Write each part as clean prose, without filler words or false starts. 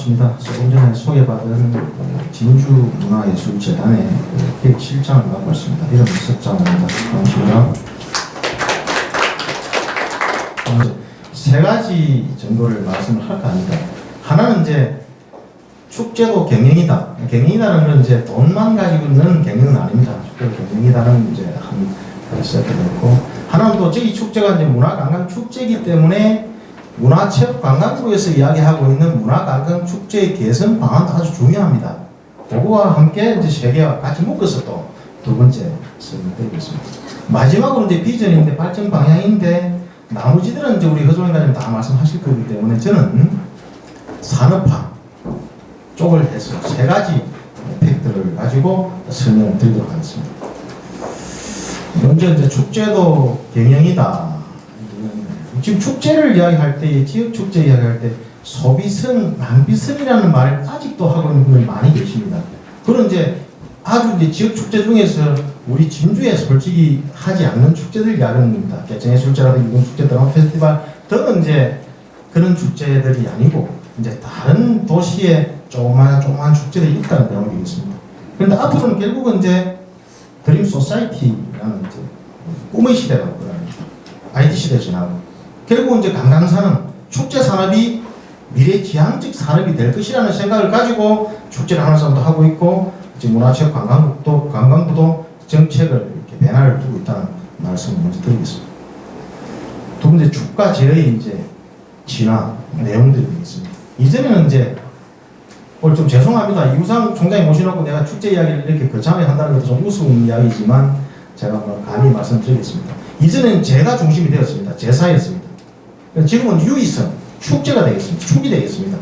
반갑습니다. 조금 전에 소개받은 진주문화예술재단의 기획실장을 맡고 있습니다. 이름은 석장입니다. 반갑습니다. 세 가지 정도를 말씀을 할까 합니다. 하나는 이제 축제도 경영이다. 경영이라는 건 이제 돈만 가지고는 경영은 아닙니다. 축제도 경영이다는 이제 한 세트가 있고, 하나는 또 저기 축제가 이제 문화관광축제이기 때문에 문화체육관광부에서 이야기하고 있는 문화관광축제의 개선 방안도 아주 중요합니다. 그거와 함께 이제 세 개와 같이 묶어서 또 두 번째 설명드리겠습니다. 마지막으로 이제 비전인데 발전 방향인데 나머지들은 이제 우리 허종현 과장님 다 말씀하실 거기 때문에 저는 산업화 쪽을 해서 세 가지 팩트를 가지고 설명을 드리도록 하겠습니다. 먼저 이제 축제도 경영이다. 지금 축제를 이야기할 때, 지역 축제 이야기할 때 소비성, 낭비성이라는 말을 아직도 하고 있는 분들이 많이 계십니다. 그런 이제 아주 이제 지역 축제 중에서 우리 진주에 솔직히 하지 않는 축제들 이야기하는 겁니다. 개정예술제라든지 이동축제, 드라마 페스티벌 등은 이제 그런 축제들이 아니고 이제 다른 도시에 조그만 축제들이 있다는 내용이 있습니다. 그런데 앞으로는 결국은 이제 드림 소사이티라는 이제 꿈의 시대가 올 거라는 IT 시대 지나고 결국은 이제 관광산업, 축제 산업이 미래지향적 산업이 될 것이라는 생각을 가지고 축제를 하는 사람도 하고 있고 이제 문화체육관광부도 정책을 이렇게 변화를 두고 있다는 말씀을 먼저 드리겠습니다. 두 번째 축가제의 이제 진화 내용들이 있습니다. 이전에는 이제 오늘 좀 죄송합니다. 이우상 총장이 모셔놓고 내가 축제 이야기를 이렇게 거창하게 한다는 것도 좀 우스운 이야기지만 제가 뭐 감히 말씀드리겠습니다. 이전에는 제가 중심이 되었습니다. 제사였습니다. 지금은 유의성, 축제가 되겠습니다. 축이 되겠습니다.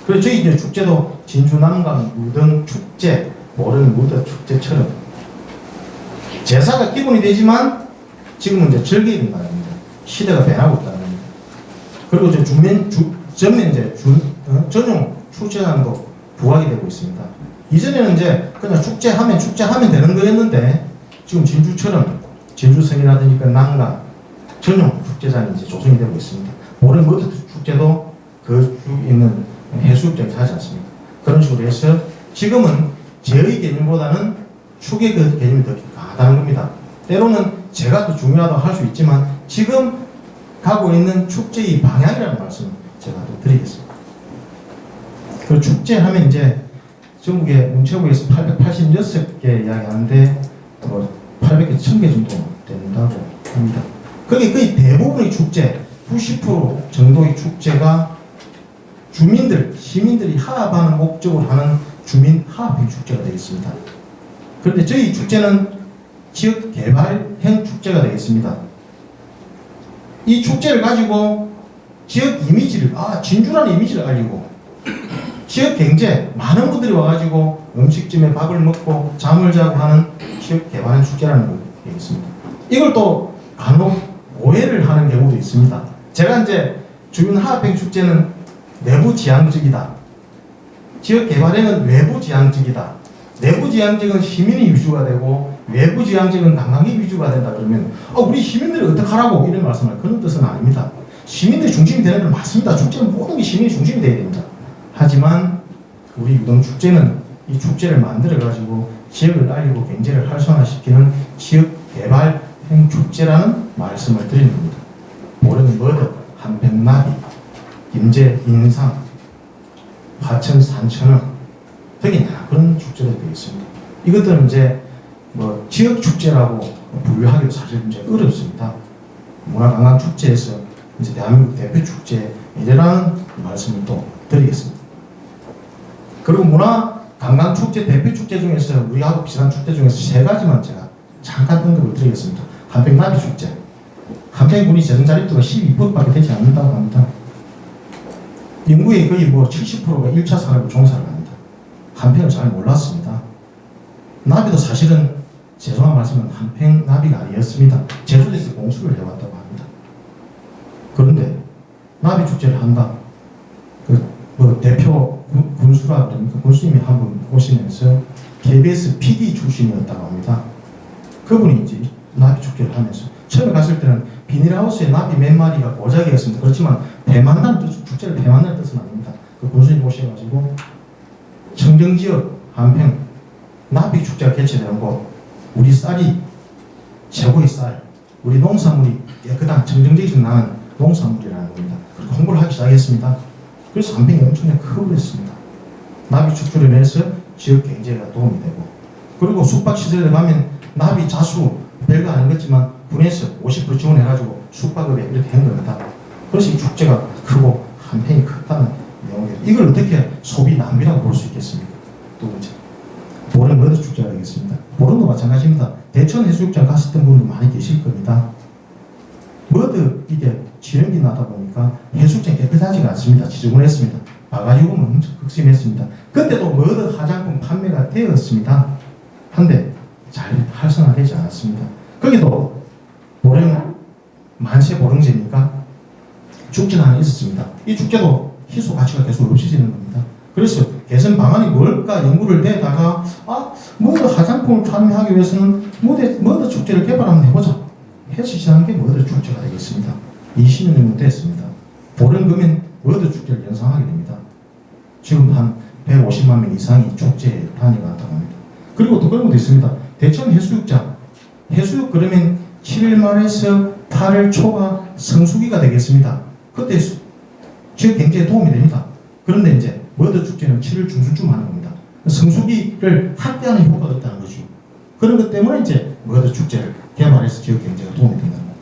그래서 저희 이제 축제도 진주 남강 무등 축제, 모른 무더 축제처럼 제사가 기본이 되지만 지금은 이제 즐겨야 된다는 겁니다. 시대가 변하고 있다는 겁니다. 그리고 이제 전면 이제 전용 축제장도 부각이 되고 있습니다. 이전에는 이제 그냥 축제하면 되는 거였는데 지금 진주처럼 진주성이라든지 그 난강 전용 축제장이 이제 조성이 되고 있습니다. 모든 모든 축제도 그 쭉 있는 해수욕장에서 하지 않습니까? 그런 식으로 해서 지금은 제의 개념보다는 축의 그 개념이 더 강하다는 겁니다. 때로는 제가 더 중요하다고 할 수 있지만 지금 가고 있는 축제의 방향이라는 말씀을 제가 또 드리겠습니다. 그 축제하면 이제 전국에 문체부에서 886개 이야기하는데 800개, 1000개 정도 된다고 합니다. 거기 거의 대부분의 축제, 90% 정도의 축제가 주민들, 시민들이 화합하는 목적으로 하는 주민 화합형 축제가 되겠습니다. 그런데 저희 축제는 지역 개발형 축제가 되겠습니다. 이 축제를 가지고 지역 이미지를, 진주라는 이미지를 알리고 지역 경제, 많은 분들이 와가지고 음식점에 밥을 먹고 잠을 자고 하는 지역 개발형 축제라는 거 되겠습니다. 이걸 또 간혹 오해를 하는 경우도 있습니다. 제가 이제 주민 화합형 축제는 내부 지향적이다. 지역 개발형은 외부 지향적이다. 내부 지향적은 시민이 위주가 되고 외부 지향적은 관광객 위주가 된다 그러면 우리 시민들이 어떡하라고 이런 말씀을 그런 뜻은 아닙니다. 시민들이 중심이 되는 건 맞습니다. 축제는 모든 게 시민이 중심이 되어야 됩니다. 하지만 우리 유동축제는 이 축제를 만들어 가지고 지역을 알리고 경제를 활성화시키는 지역 개발형 축제라는 말씀을 드리는 겁니다. 모르는 머드, 한백나비, 임제, 인상, 화천, 산천어 등이나 그런 축제들이 되겠습니다. 이것들은 이제 뭐 지역 축제라고 분류하기도 사실 이제 어렵습니다. 문화관광축제에서 이제 대한민국 대표 축제이라는 말씀을 또 드리겠습니다. 그리고 문화관광축제 대표 축제 중에서 우리하고 비슷한 축제 중에서 세 가지만 제가 잠깐 언급을 드리겠습니다. 한백나비 축제. 한평군이 재정자립도가 12%밖에 되지 않는다고 합니다. 인구의 거의 70%가 1차 산업에 종사를 합니다. 한평을 잘 몰랐습니다. 나비도 사실은 죄송한 말씀은 한평 나비가 아니었습니다. 제주도에서 공수를 해왔다고 합니다. 그런데 나비 축제를 한다. 대표 군수라 그러니까 군수님이 한 분 오시면서 KBS PD 출신이었다고 합니다. 그분이 이제 나비 축제를 하면서 처음에 갔을 때는 비닐하우스에 나비 몇 마리가 고작이었습니다. 그렇지만 축제를 폐만다는 뜻은 아닙니다. 그 군수님 오셔가지고 청정지역 한평 나비축제가 개최되는 곳, 우리 쌀이 최고의 쌀, 우리 농산물이 깨끗한 청정지역에서 나는 농산물이라는 겁니다. 그렇게 홍보를 하기 시작했습니다. 그래서 한평이 엄청나게 크고 있습니다. 나비축제로 인해서 지역 경제가 도움이 되고, 그리고 숙박시설에 가면 나비 자수 별거 아닌 거지만 군에서 50% 지원해가지고 숙박업에 이렇게 한 겁니다. 그래서 이 축제가 크고 한평이 크다는 내용이에요. 이걸 어떻게 소비 낭비라고 볼 수 있겠습니까? 두 번째, 보령 머드 축제가 되겠습니다. 보령도 마찬가지입니다. 대천 해수욕장 갔었던 분들 많이 계실 겁니다. 머드 이게 지연기 나다 보니까 해수욕장이 깨끗하지가 않습니다. 지저분했습니다. 바가지 오면 엄청 극심했습니다. 그때도 머드 화장품 판매가 되었습니다. 한데 잘 활성화되지 않았습니다. 거기도 보령 만세 보령제니까 축제가 하나 있었습니다. 이 축제도 희소 가치가 계속 없어지는 겁니다. 그래서 개선 방안이 뭘까 연구를 내다가 머드 화장품을 판매하기 위해서는 머드 축제를 개발 한번 해보자 해서 시작한 게 머드 축제가 되겠습니다. 20년 정도 됐습니다. 보령 금인 머드 축제를 연상하게 됩니다. 지금 한 150만 명 이상이 축제에 다녀간다고 합니다. 그리고 또 그런 것도 있습니다. 대천 해수욕장, 해수욕 그러면 7월 말에서 8월 초가 성수기가 되겠습니다. 그때 지역 경제에 도움이 됩니다. 그런데 이제 머드 축제는 7월 중순쯤 하는 겁니다. 성수기를 확대하는 효과가 있다는 거죠. 그런 것 때문에 이제 머드 축제를 개발해서 지역 경제가 도움이 된다는 겁니다.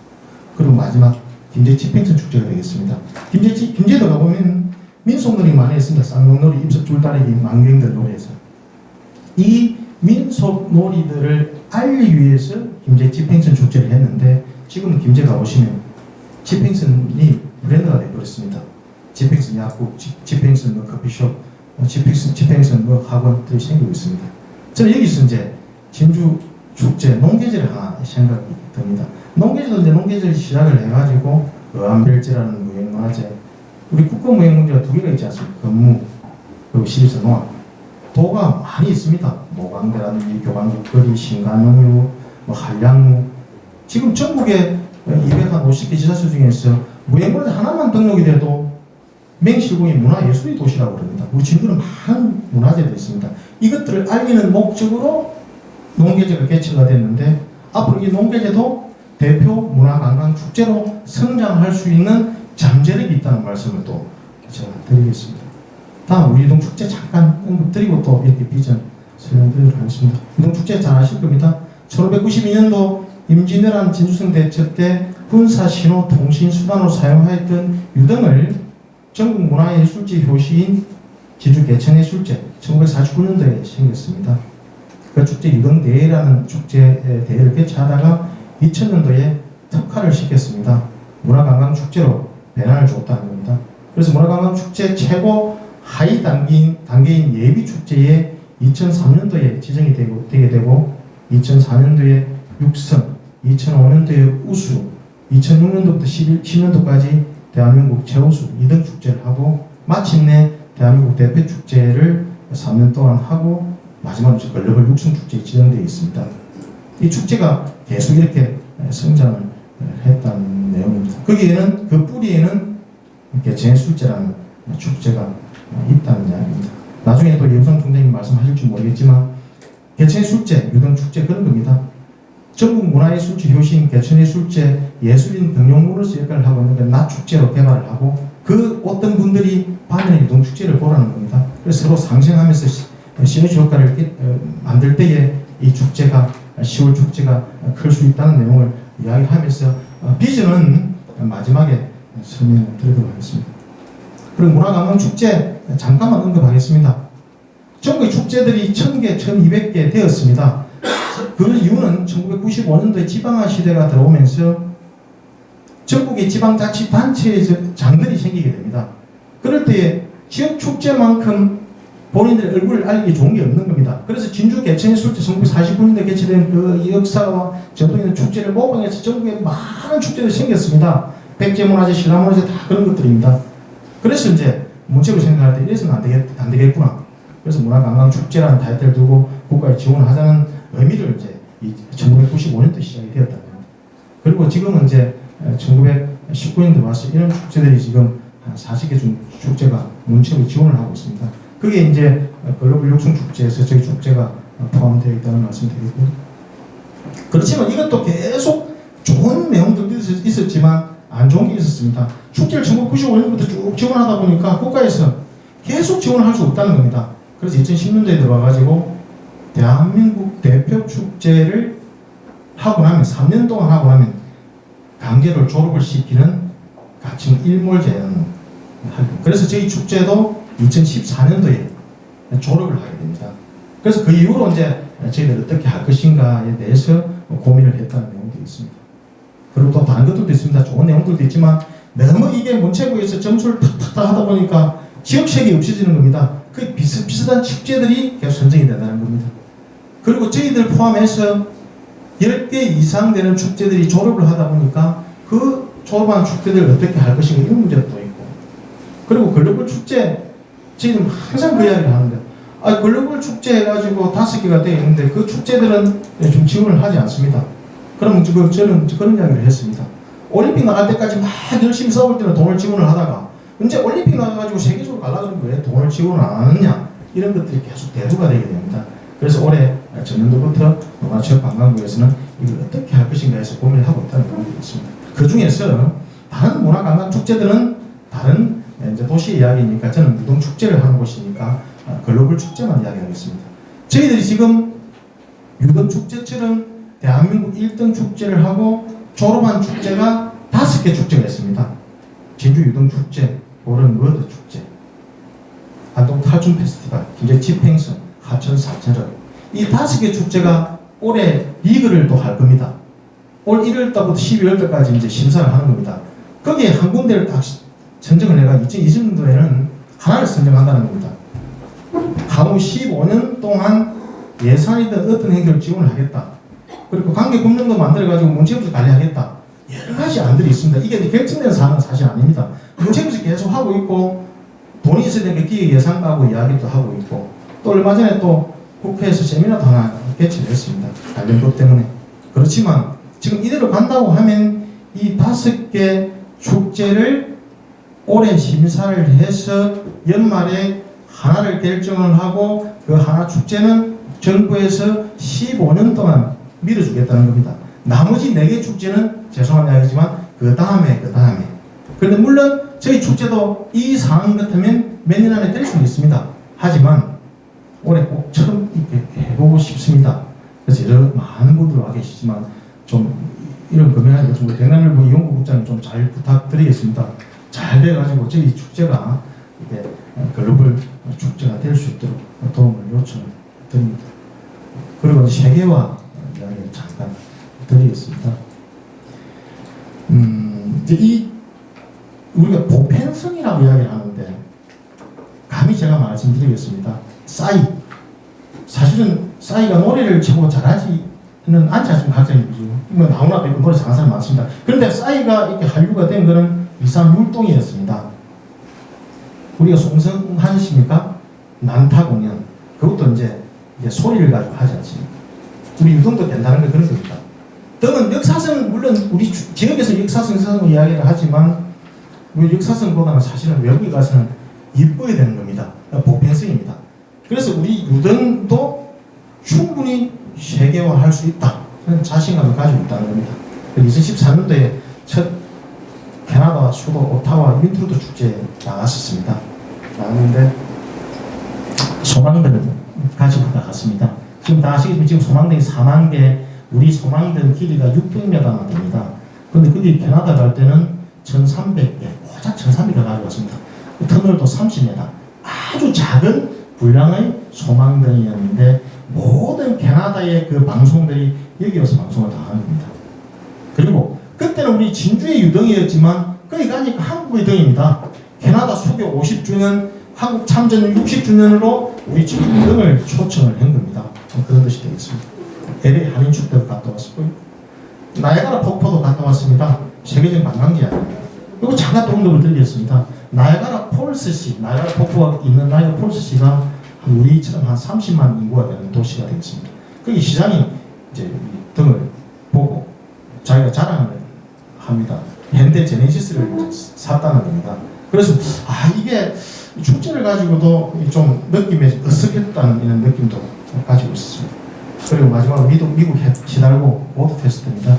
그리고 마지막 김제 집행선 축제가 되겠습니다. 김제도 가보면 민속놀이 많이 했습니다. 쌍용놀이, 입석 줄다리기, 망경들 놀이에서 이 민속놀이들을 알리기 위해서 김제 집행선 축제를 했는데 지금 김제 가보시면 집행선이 브랜드가 되어버렸습니다. 집행선 약국, 집행선 뭐 커피숍, 집행선 뭐 학원들이 생기고 있습니다. 저는 여기서 이제 진주 축제 농계제를 하나 생각이 듭니다. 농계제도 이제 농계제를 시작을 해가지고 어안별제라는 무형문화재, 우리 국가무형문제가 두 개가 있지 않습니까? 건무 그리고 시립사 농악, 도가 많이 있습니다. 모강대라든지 교광국거리, 신간용유, 뭐 한량무. 지금 전국에 250개 지자체 중에서 무형문화재 하나만 등록이 돼도 맹실공이 문화예술의 도시라고 그럽니다. 우리 진주는 많은 문화재들이 있습니다. 이것들을 알리는 목적으로 농계제가 개최가 됐는데 앞으로 이 농계제도 대표 문화관광축제로 성장할 수 있는 잠재력이 있다는 말씀을 또 제가 드리겠습니다. 다음 우리 이동축제 잠깐 언급드리고 또 이렇게 비전 설명드리도록 하겠습니다. 이동축제 잘 아실 겁니다. 1592년도 임진왜란 진주성 대첩 때 군사 신호 통신 수단으로 사용하였던 유등을 전국 문화예술지 효시인 진주 개천예술제 1949년도에 생겼습니다. 그 축제 유등대회라는 축제 대회를 개최하다가 2000년도에 특화를 시켰습니다. 문화관광축제로 변화를 줬다는 겁니다. 그래서 문화관광축제 최고 하위 단계인 예비축제에 2003년도에 지정이 되게 되고 2004년도에 육성, 2005년도에 우수, 2006년도부터 10년도까지 대한민국 최우수 2등 축제를 하고 마침내 대한민국 대표 축제를 3년 동안 하고 마지막으로 글로벌 육성 축제에 지정되어 있습니다. 이 축제가 계속 이렇게 성장을 했다는 내용입니다. 거기에는 그 뿌리에는 개천예술제라는 축제가 있다는 이야기입니다. 나중에 또 영상 총장님 말씀하실지 모르겠지만 개천예술제, 유등축제 그런 겁니다. 전국 문화예술지 효시인 개천예술제 예술인 등용으로서 역할을 하고 있는데 낮축제로 개발을 하고 그 어떤 분들이 반면에 유등축제를 보라는 겁니다. 그래서 서로 상생하면서 시너지 효과를 만들 때에 이 축제가 10월 축제가 클 수 있다는 내용을 이야기하면서 비전은 마지막에 설명을 드리도록 하겠습니다. 그리고 문화관광축제 잠깐만 언급하겠습니다. 전국의 축제들이 1000개, 1200개 되었습니다. 그 이유는 1995년도에 지방화 시대가 들어오면서 전국의 지방자치단체의 장들이 생기게 됩니다. 그럴 때 지역 축제만큼 본인들의 얼굴을 알리기 좋은 게 없는 겁니다. 그래서 진주 개천예술제 1949년도에 개최된 그 역사와 전통이 있는 축제를 모방해서 전국에 많은 축제들이 생겼습니다. 백제문화재, 신라문화재 다 그런 것들입니다. 그래서 이제 문책을 생각할 때 이래서는 안 되겠구나. 그래서 문화관광축제라는 타이틀을 두고 국가에 지원을 하자는 의미를 이제 1995년도 시작이 되었다는 겁니다. 그리고 지금은 이제 1919년도 와서 이런 축제들이 지금 한 40개 축제가 문체부 지원을 하고 있습니다. 그게 이제 글로벌 육성 축제에서 저희 축제가 포함되어 있다는 말씀드리고요. 그렇지만 이것도 계속 좋은 내용들도 있었지만 안 좋은 게 있었습니다. 축제를 1995년부터 쭉 지원하다 보니까 국가에서 계속 지원을 할 수 없다는 겁니다. 그래서 2010년도에 들어와가지고 대한민국 대표 축제를 하고 나면 3년 동안 하고 나면 강제로 졸업을 시키는 가칭 일몰제는 그래서 저희 축제도 2014년도에 졸업을 하게 됩니다. 그래서 그 이후로 이제 저희들 어떻게 할 것인가에 대해서 고민을 했다는 내용도 있습니다. 그리고 또 다른 것들도 있습니다. 좋은 내용들도 있지만 너무 이게 문체부에서 점수를 탁탁탁 하다 보니까 지역색이 없어지는 겁니다. 그 비슷비슷한 축제들이 계속 선정이 된다는 겁니다. 그리고 저희들 포함해서 10개 이상 되는 축제들이 졸업을 하다 보니까 그 졸업한 축제들을 어떻게 할 것인가 이런 문제도 있고, 그리고 글로벌 축제 저희는 항상 그 이야기를 하는데 글로벌 축제 해가지고 5개가 되어 있는데 그 축제들은 좀 지원을 하지 않습니다. 그러면 저는 그런 이야기를 했습니다. 올림픽 나갈 때까지 막 열심히 싸울 때는 돈을 지원을 하다가 이제 올림픽 나가가지고 세계적으로 가려고 하는 왜 돈을 지원을 안 하느냐 이런 것들이 계속 대두가 되게 됩니다. 그래서 올해 전년도부터 문화체육관광부에서는 이걸 어떻게 할 것인가 해서 고민을 하고 있다는 부분이 있습니다. 그 중에서 다른 문화관광축제들은 다른 이제 도시 이야기니까 저는 유동축제를 하는 곳이니까 글로벌 축제만 이야기하겠습니다. 저희들이 지금 유동축제처럼 대한민국 1등 축제를 하고 졸업한 축제가 5개 축제가 있습니다. 진주 유동축제, 보령 워드 축제, 안동 탈춤 페스티벌, 김제 집행선, 하천 사천역 이 5개 축제가 올해 리그를 또 할 겁니다. 올 1월달부터 12월달까지 이제 심사를 하는 겁니다. 거기에 한 군데를 딱 선정을 해가 2020년도에는 하나를 선정한다는 겁니다. 향후 15년 동안 예산이든 어떤 행정을 지원을 하겠다. 그리고 관계 금융도 만들어가지고 문체부에서 관리하겠다. 여러 가지 안들이 있습니다. 이게 결정된 사항은 사실 아닙니다. 문체부에서 계속 하고 있고 돈이 있어야 되니까 기획 예산하고 이야기도 하고 있고 또 얼마 전에 또 국회에서 세미나도 하나 개최를 했습니다. 관련 법 때문에. 그렇지만 지금 이대로 간다고 하면 이 5개 축제를 올해 심사를 해서 연말에 하나를 결정을 하고 그 하나 축제는 정부에서 15년 동안 밀어주겠다는 겁니다. 나머지 4개 축제는 죄송한 이야기지만 그 다음에 그런데 물론 저희 축제도 이 상황 같으면 몇 년 안에 될 수는 있습니다. 하지만 올해 꼭 처음 해보고 싶습니다. 그래서 여러 많은 분들 와 계시지만 좀 이런 금연하게 좀 대남일보 이용구 국장님 좀 잘 부탁드리겠습니다. 잘 돼가지고 저희 축제가 이게 글로벌 축제가 될 수 있도록 도움을 요청드립니다. 그리고 세계화 이야기를 잠깐 드리겠습니다. 이제 우리가 보편성이라고 이야기를 하는데 감히 제가 말씀드리겠습니다. 사실은 싸이가 노래를 최고 잘하지는 않지 않습니까? 각자이죠. 뭐 나훈아도 있고 노래 잘하는 사람 많습니다. 그런데 싸이가 이렇게 한류가 된 거는 이산율동이었습니다. 우리가 송성한 씨입니까? 난타 공연. 그것도 이제 소리를 가지고 하지 않습니까? 우리 유동도 된다는 게 그런 겁니다. 등은 역사성, 물론 우리 지역에서 역사성 이야기를 하지만 우리 역사성보다는 사실은 외국에 가서는 이뻐야 되는 겁니다. 보편성입니다. 그래서 우리 유등도 충분히 세계화할 수 있다. 그런 자신감을 가지고 있다는 겁니다. 2014년도에 첫 캐나다 수도 오타와 윈트루드 축제에 나갔었습니다. 나갔는데 소망들을 가지고 나갔습니다. 지금 다 아시겠지만 지금 소망등이 4만 개, 우리 소망등 길이가 600m나 됩니다. 그런데 거기 캐나다 갈 때는 1,300개, 고작 1,300개 가져왔습니다. 터널도 30m, 아주 작은 분량의 소망등이었는데 모든 캐나다의 그 방송들이 여기 와서 방송을 다 하는 겁니다. 그리고 그때는 우리 진주의 유등이었지만 거기 가니까 한국의 등입니다. 캐나다 수교 50주년, 한국 참전 60주년으로 우리 지금 유등을 초청을 한 겁니다. 그런 뜻이 되겠습니다. LA 한인축제도 갔다 왔고요. 나야가라 폭포도 갔다 왔습니다. 세계적인 관광지 아닙니다. 그리고 잠깐 동력을 들렸습니다. 나야가라 폴스시, 나야가라 폭포가 있는 나야가라 폴스시가 우리처럼 한 30만 인구가 되는 도시가 되겠습니다. 거기 시장이 이제 등을 보고 자기가 자랑을 합니다. 현대 제네시스를 샀다는 겁니다. 그래서 이게 축제를 가지고도 좀 느낌에 으쓱했다는 이런 느낌도 가지고 있습니다. 그리고 마지막으로 미국 히달고 보드 페스트입니다.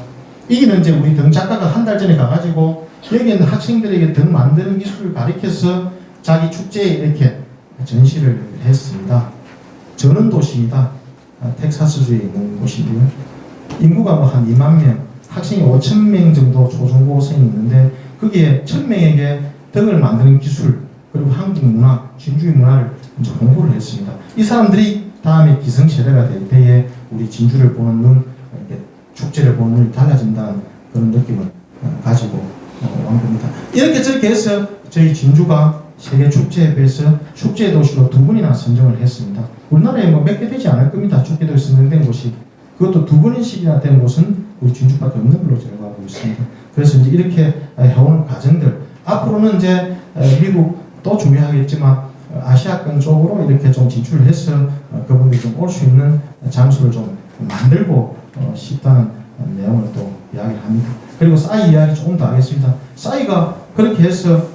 이기는 이제 우리 등 작가가 한 달 전에 가가지고 여기 있는 학생들에게 등 만드는 기술을 가르쳐서 자기 축제에 이렇게 전시를 했습니다. 저는 도시입니다. 텍사스주에 있는 곳인데요. 인구가 뭐 한 2만 명, 학생이 5천 명 정도 초중고생이 있는데 거기에 1,000명에게 등을 만드는 기술 그리고 한국 문화, 진주의 문화를 이제 홍보를 했습니다. 이 사람들이 다음에 기성세대가 될 때에 우리 진주를 보는 눈, 이렇게 축제를 보는 눈이 달라진다는 그런 느낌을 가지고 온 겁니다. 이렇게 저렇게 해서 저희 진주가 세계 축제협회에서 축제 도시로 2번이나 선정을 했습니다. 우리나라에 뭐 몇 개 되지 않을 겁니다. 축제 도시 선정된 곳이. 그것도 2번씩이나 된 곳은 우리 진주밖에 없는 걸로 제가 알고 있습니다. 그래서 이제 이렇게 해오는 과정들 앞으로는 이제 미국도 중요하겠지만 아시아권 쪽으로 이렇게 좀 진출을 해서 그분들이 좀 올 수 있는 장소를 좀 만들고 싶다는 내용을 또 이야기를 합니다. 그리고 싸이 이야기 조금 더 하겠습니다. 싸이가 그렇게 해서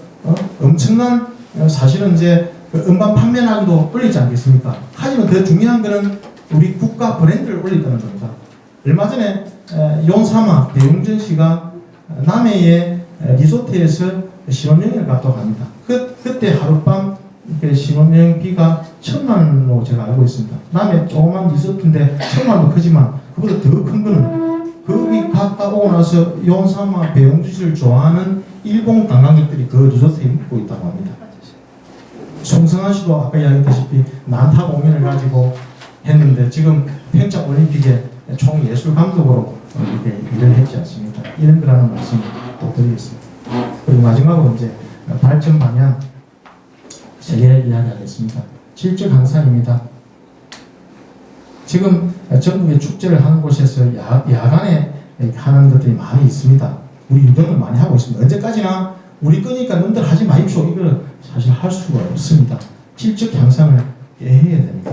엄청난 사실은 이제 그 음반 판매량도 올리지 않겠습니까? 하지만 더 중요한 거는 우리 국가 브랜드를 올린다는 겁니다. 얼마 전에 용사마 배용준 씨가 남해의 리조트에서 신혼여행을 갔다고 합니다. 그때 하룻밤 신혼여행비가 1,000만 원으로 제가 알고 있습니다. 남해 조그만 리조트인데 1,000만 원도 크지만 그보다 더 큰 거는 거기 갔다 오고 나서 용사마 배용준 씨를 좋아하는 일본 관광객들이 그 리조트에 묵고 있다고 합니다. 송승환 씨도 아까 이야기했다시피 난타 공연을 가지고 했는데 지금 평창 올림픽에 총예술 감독으로 이렇게 일을 했지 않습니까? 이런 거라는 말씀을 또 드리겠습니다. 그리고 마지막으로 이제 발전 방향 세계 이야기하겠습니다. 질적 항상입니다. 지금 전국의 축제를 하는 곳에서 야간에 하는 것들이 많이 있습니다. 우리 유동을 많이 하고 있습니다. 언제까지나 우리 거니까 너희들 하지 마십시오. 이걸 사실 할 수가 없습니다. 질적 향상을 해야 됩니다.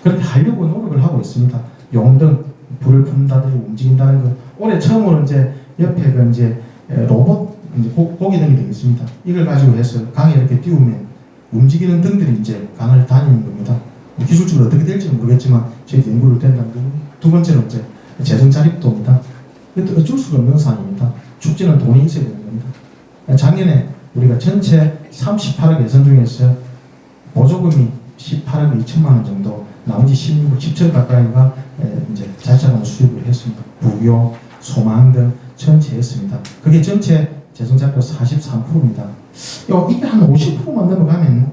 그렇게 하려고 노력을 하고 있습니다. 용등, 불을 푼다든지 움직인다는 거. 올해 처음으로 이제 옆에 그 이제 로봇 이제 고기 등이 되겠습니다. 이걸 가지고 해서 강에 이렇게 띄우면 움직이는 등들이 이제 강을 다니는 겁니다. 기술적으로 어떻게 될지는 모르겠지만 저희 연구를 된다는 거. 두 번째는 이제 재정 자립도입니다. 이것도 어쩔 수가 없는 사안입니다. 축제는 돈이 있어야 되는 겁니다. 작년에 우리가 전체 38억 예산 중에서 보조금이 18억 2천만 원 정도, 나머지 16억 10천 가까이가 이제 자체적으로 수입을 했습니다. 부교, 소망 등 전체 했습니다. 그게 전체 재정자료 43%입니다. 이게 한 50%만 넘어가면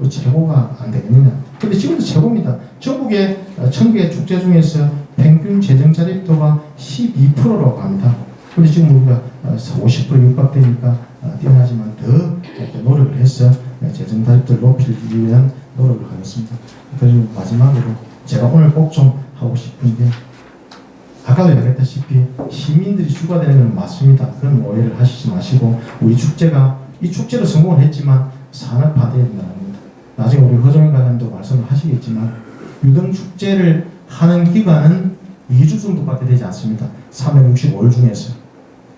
최고가 안 되겠느냐. 근데 지금도 최고입니다. 전국의 1000개 축제 중에서 평균 재정자립도가 12%라고 합니다. 근데 지금 우리가 50% 육박되니까 뛰어나지만 더 노력을 해서 재정자립도를 높이기 위한 노력을 하겠습니다. 그리고 마지막으로 제가 오늘 꼭 좀 하고 싶은 게 아까도 얘기했다시피 시민들이 주가 되는 건 맞습니다. 그런 오해를 하시지 마시고 우리 축제가 이 축제로 성공을 했지만 산업화되어야 된다는 겁니다. 나중에 우리 허정인 과장님도 말씀을 하시겠지만 유등 축제를 하는 기간은 2주 정도밖에 되지 않습니다. 365일 중에서.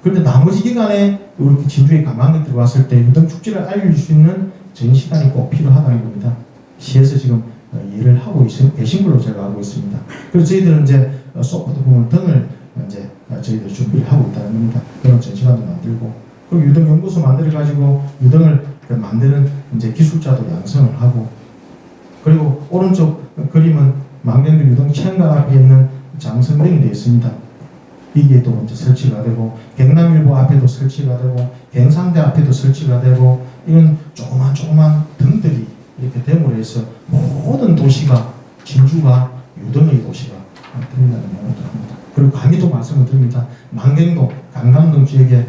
그런데 나머지 기간에 우리 진주에 관광객들이 왔을 때 유등 축제를 알릴 수 있는 전 시간이 꼭 필요하다는 겁니다. 시에서 지금 일을 하고 계신 걸로 제가 알고 있습니다. 그래서 저희들은 이제 소프트 부문 등을 이제 저희들 준비를 하고 있다는 겁니다. 그런 전시관도 만들고 그리고 유등 연구소 만들어 가지고 유등을 만드는 이제 기술자도 양성을 하고 그리고 오른쪽 그림은 망경도 유등 체험관 앞에 있는 장성등이 되어 있습니다. 이게 또 이제 설치가 되고 경남일보 앞에도 설치가 되고 경상대 앞에도 설치가 되고 이런 조그만 등들이 이렇게 됨으로 해서 모든 도시가 진주가 유등의 도시가 된다는 말도 합니다. 그리고 강의도 말씀을 드립니다. 망경도 강남동 지역에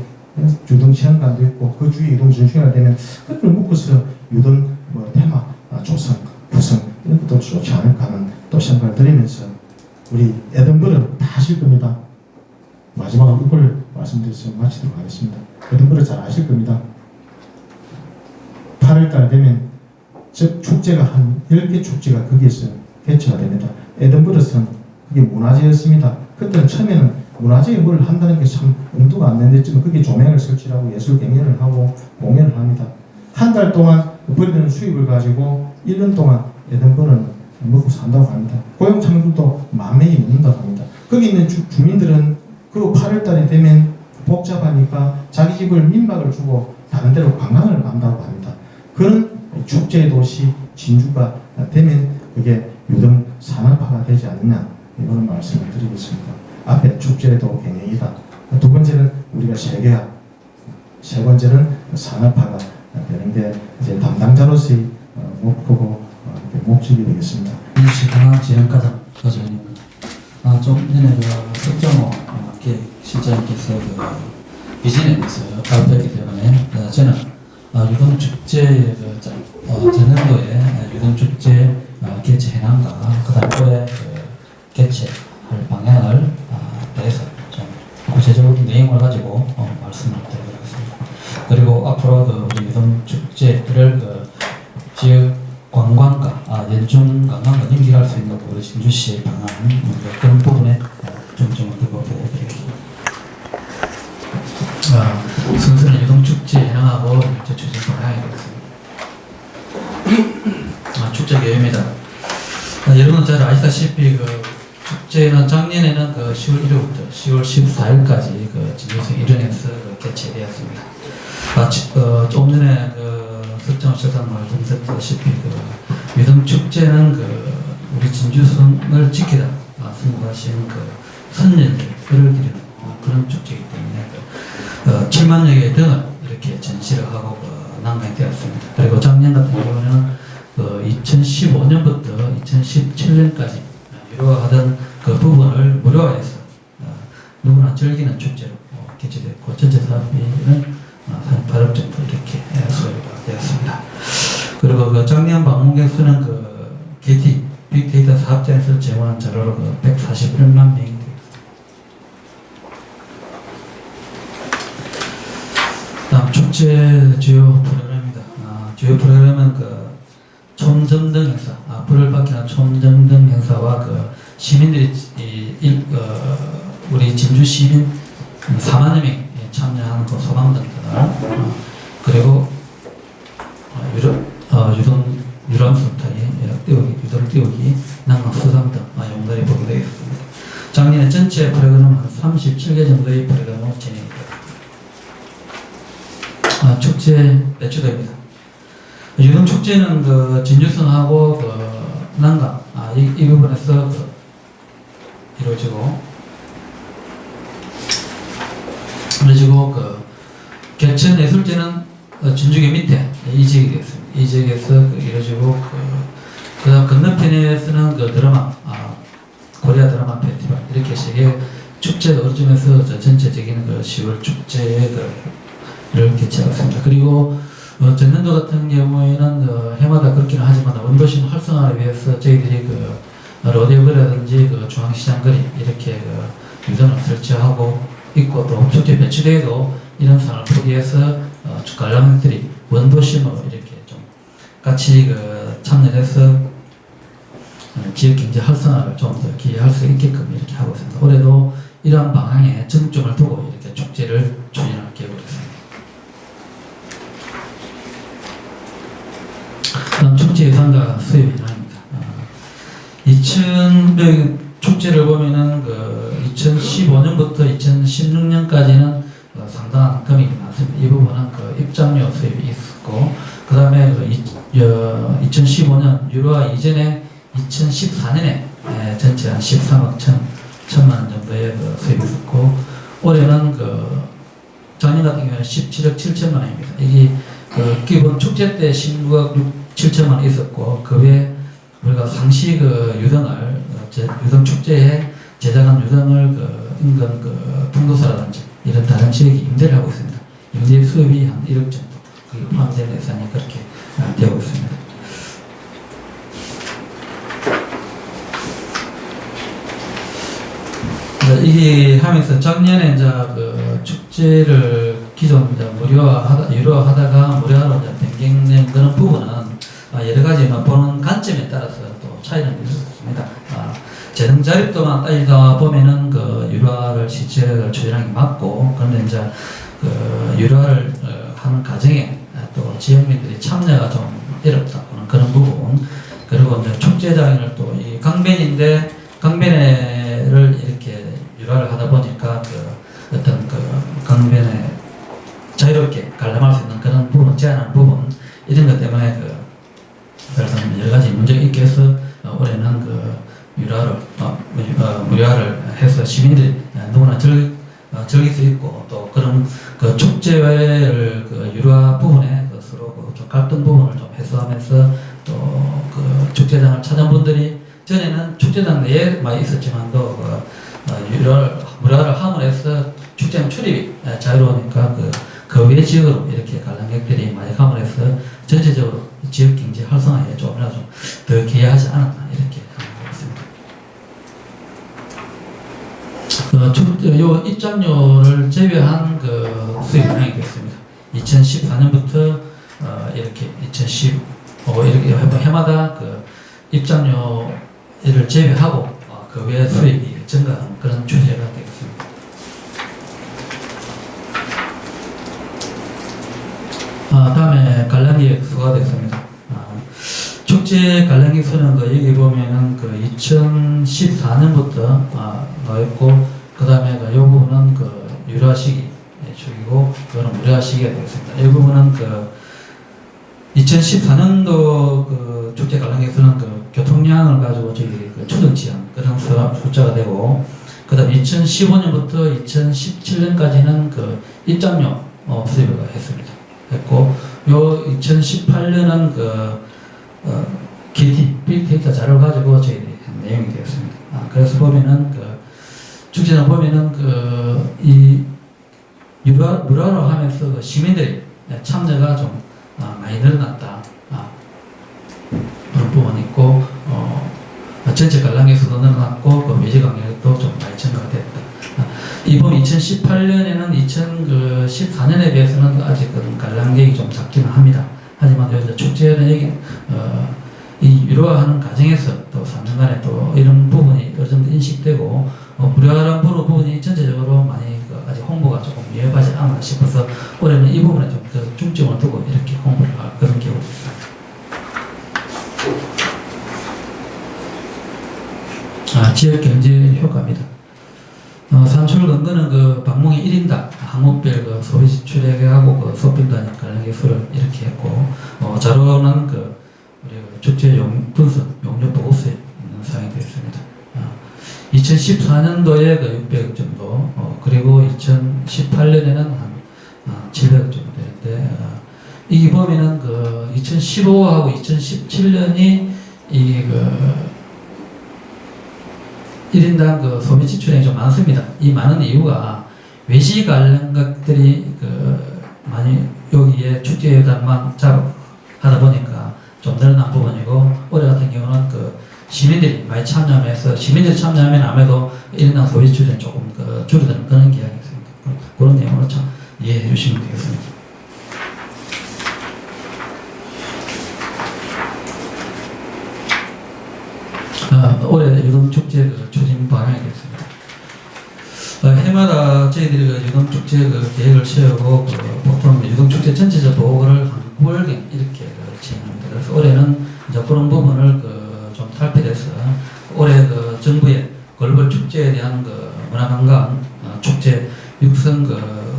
유등 체험관도 있고 그 주위에 이동 전시가 되면 그걸 묶어서 유등 테마 조성, 구성 이런 것도 좋지 않을까 하는 또 생각을 드리면서 우리 에든버러 다 아실 겁니다. 마지막으로 이걸 말씀드려서 마치도록 하겠습니다. 에든버러 잘 아실 겁니다. 8월달 되면 축제가 한 10개 축제가 거기에서 개최가 됩니다. 에든버러는 그게 문화재였습니다. 그때는 처음에는 문화적인 뭘 한다는 게 참 엄두가 안 내는데 그게 조명을 설치하고 예술 경연을 하고 공연을 합니다. 한 달 동안 벌이되는 수입을 가지고 1년 동안 에덴버는 먹고 산다고 합니다. 고용 창출도 10,000명이 넘는다고 합니다. 거기 있는 주민들은 그 8월 달이 되면 복잡하니까 자기 집을 민박을 주고 다른 데로 관광을 간다고 합니다. 그런 축제의 도시 진주가 되면 그게 유동 산업화가 되지 않느냐 이런 말씀을 드리겠습니다. 앞에 축제도 경영이다. 두 번째는 우리가 세계화, 세 번째는 산업화가 되는 게 이제 담당자로서의 목표고 목적이 되겠습니다. 시강한 지원과장 과장입니다. 좀 전에 석정호 실장님께서 비전에 대해서 발표했기 때문에 저는 유동축제 전년도에 유동축제 개최 현황과 그다음 올해 개최할 방향을 대해서 좀 구체적인 내용을 가지고 말씀을 드리겠습니다. 그리고 앞으로 우리 유동축제를 지역 관광과 연중 관광과 연결할 수 있는 우리 진주시의 방안 그런 부분에 중점을 두고 보여드리겠습니다. 순서는 유동축제 현황하고 추진 방향이 되겠습니다. 축제 계획입니다. 여러분 잘 아시다시피 축제는 작년에는 10월 1일부터 10월 14일까지 진주성 일원에서 개최되었습니다. 조금 전에 석정호 실장 말씀드렸다시피 유동축제는 우리 진주성을 지키다 승부하신 선녀들을 기리는 그런 축제이기 때문에 7만여 개의 등을 이렇게 전시를 하고 난강이 되었습니다. 그리고 작년 같은 경우는 2015년부터 2017년까지 유료화하던 그 부분을 무료화해서 누구나 즐기는 축제로 개최됐고 전체 사업비는 한 8억 정도 이렇게 소요가 되었습니다. 그리고 작년 방문객 수는 KT 빅데이터 사업장에서 제공한 자료로 141만 명이 되었습니다. 다음 축제 주요 프로그램입니다. 주요 프로그램은 촌정등 행사, 불을 밝히는 촌정등 행사와 시민들이 우리 진주 시민 4만여 명이 참여하는 소방등들 그리고 유람선타기, 유동 띄우기, 난강 수상 등 용도를 보게 되겠습니다. 작년에 전체 프로그램은 한 37개 정도의 프로그램으로 진행이 되었습니다. 축제 매출입니다. 유동축제는 진주성하고 난강 이 부분에서 이루어지고 개천예술제는 진주계 밑에 이 지역이 되었습니다. 이 지역에서 이루어지고 그다음 건너편에서는 드라마 코리아 드라마 페스티벌 이렇게 세계 축제가 어쩌면서 전체적인 10월 축제를 개최하고 있습니다. 그리고 전년도 같은 경우에는 해마다 그렇기는 하지만 원도심 활성화를 위해서 저희들이 로데오거리라든지 중앙시장 거리 이렇게 유전을 설치하고 있고 또 축제 배추대회도 이런 상을 포기해서 관람객들이 원도심으로 이렇게 좀 같이 참여해서 지역 경제 활성화를 좀 더 기여할 수 있게끔 이렇게 하고 있습니다. 올해도 이러한 방향에 중점을 두고 이렇게 축제를 추진할 계획으로 있습니다. 다음 축제 예산과 수입 현황입니다. 축제를 보면은 2015년부터 2016년까지는 상당한 금액이 많습니다. 이 부분은 입장료 수입이 있었고, 그 다음에 2015년 유로화 이전에 2014년에 전체 한 13억 1천만 원 정도의 수입이 있었고, 올해는 작년 같은 경우는 17억 7천만 원입니다. 이게 기본 축제 때 16억 7천만 원 있었고, 그 외에 우리가 상시 유등을 유등 축제에 제작한 유등을 인근 풍도사라든지 이런 다른 지역에 임대를 하고 있습니다. 임대 수입이 한 1억 정도 그게 포함된 예산이 그렇게 되고 있습니다. 이게 하면서 작년에 이제 축제를 기존 유료화하다가 무료화로 변경된 그런 부분은 여러 가지 보는 관점에 따라서 또 차이는 있었습니다. 재정 자립도만 따지다 보면은 그 유라를 실제를 추진하는 게 맞고, 그런데 이제 그 유라를 하는 과정에 또 지역민들이 참여가 좀 어렵다고는 그런 부분, 그리고 이제 축제장을 또 이 강변인데 강변에를 이렇게 유라를 하다 보니까 그 어떤 그 강변에 자유롭게 관람할 수 있는 그런 부분, 제한하는 부분, 이런 것 때문에 그래서 여러 가지 문제가 있게 해서 올해는 그 무료화를 해서 시민들이 누구나 즐길 수 있고, 또 그런 그 축제를 그 유료화 부분에 그 서로 그좀 갈등 부분을 좀 해소하면서 또 그 축제장을 찾은 분들이 전에는 축제장 내에 많이 있었지만도 무료화를 함으로써 축제장 출입이 자유로우니까 그 외 지역으로 이렇게 관람객들이 많이 함으로써 전체적으로 지역 경제 활성화에 조금이라도 좀 더 기여하지 않았나 이렇게 생각합니다. 요 입장료를 제외한 그 수익 현황이 됐습니다. 2014년부터 이렇게 2015 이렇게 해마다 그 입장료를 제외하고 그 외 수익이 증가하는 그런 추세가 되겠습니다. 다음에 관람객 수가 됐습니다. 축제 관람객 수는 여기 보면은 2014년부터 나왔고, 그 다음에 이 부분은 유료화 시기 축이고, 그거는 무료화 시기가 되겠습니다. 이 부분은 2014년도 축제 관람객 수는 교통량을 가지고 저희 추정 지연 그런 숫자가 되고, 그 다음 2015년부터 2017년까지는 입장료 수입을 했습니다. 했고, 요 2018년은 빅데이터 자료를 가지고 저희들이 한 내용이 되었습니다. 그래서 보면은 축제장 보면은 이 무료화로 하면서 시민들이 참여가 좀 많이 늘어났다. 그런 부분이 있고, 전체 관람객 수도 늘어났고, 매지 관객도 좀 많이 증가가 됐다. 이번 2018년에는 2014년에 비해서는 아직은 관람객이 좀 작기는 합니다. 하지만 여기 축제는 여기 이 유료화하는 과정에서 또 3년간에 또 이런 부분이 어느 정도 인식되고, 무료화라는 부분이 전체적으로 많이 아직 홍보가 조금 미흡하지 않나 싶어서 올해는 이 부분에 좀 더 중점을 두고 이렇게 홍보를 할 그런 계획이 있습니다. 지역 경제 효과입니다. 산출 근거는 방문이 1인당 항목별 소비 지출액하고 서빙단 관련객 수를 이렇게 했고, 자료는 우리 축제 분석 용역 보고서에 있는 사항이 되었습니다. 2014년도에 600억 정도, 그리고 2018년에는 한 700억 정도 되는데, 이게 보면은 2015하고 2017년이 1인당 소비 지출액이 좀 많습니다. 이 많은 이유가 외식 관련객들이 많이 여기에 축제단만 작업하다 보니까 좀 늘어난 부분이고, 올해 같은 경우는 시민들이 많이 참여하면서, 시민들이 참여하면 아무래도 1인당 소비 지출이 조금 줄어드는 그런 계약이 있습니다. 그런 내용으로 참 이해해 주시면 되겠습니다. 올해 유동축제 추진 방향이 됐습니다. 해마다 저희들이 유동축제 계획을 세우고, 보통 유동축제 전체적 보고를 한 9월경 이렇게 진행합니다. 그래서 올해는 이제 그런 부분을 좀 탈피해서 올해 정부의 글로벌 축제에 대한 문화관광 축제 육성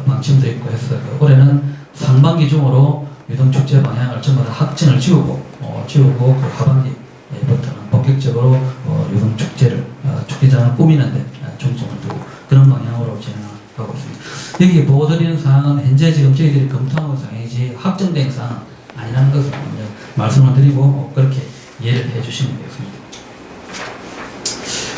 방침도 있고 해서 올해는 상반기 중으로 유동축제 방향을 전부 다 확진을 지우고 하반기부터는 본격적으로 유동축제를 축제장을 꾸미는데 중점을 두고 그런 방향으로 진행하고 있습니다. 여기 보고드리는 사항은 현재 지금 저희들이 검토하는 사항이지 확정된 사항은 아니라는 것을 먼저 말씀을 드리고 그렇게 이해를 해주시면 되겠습니다.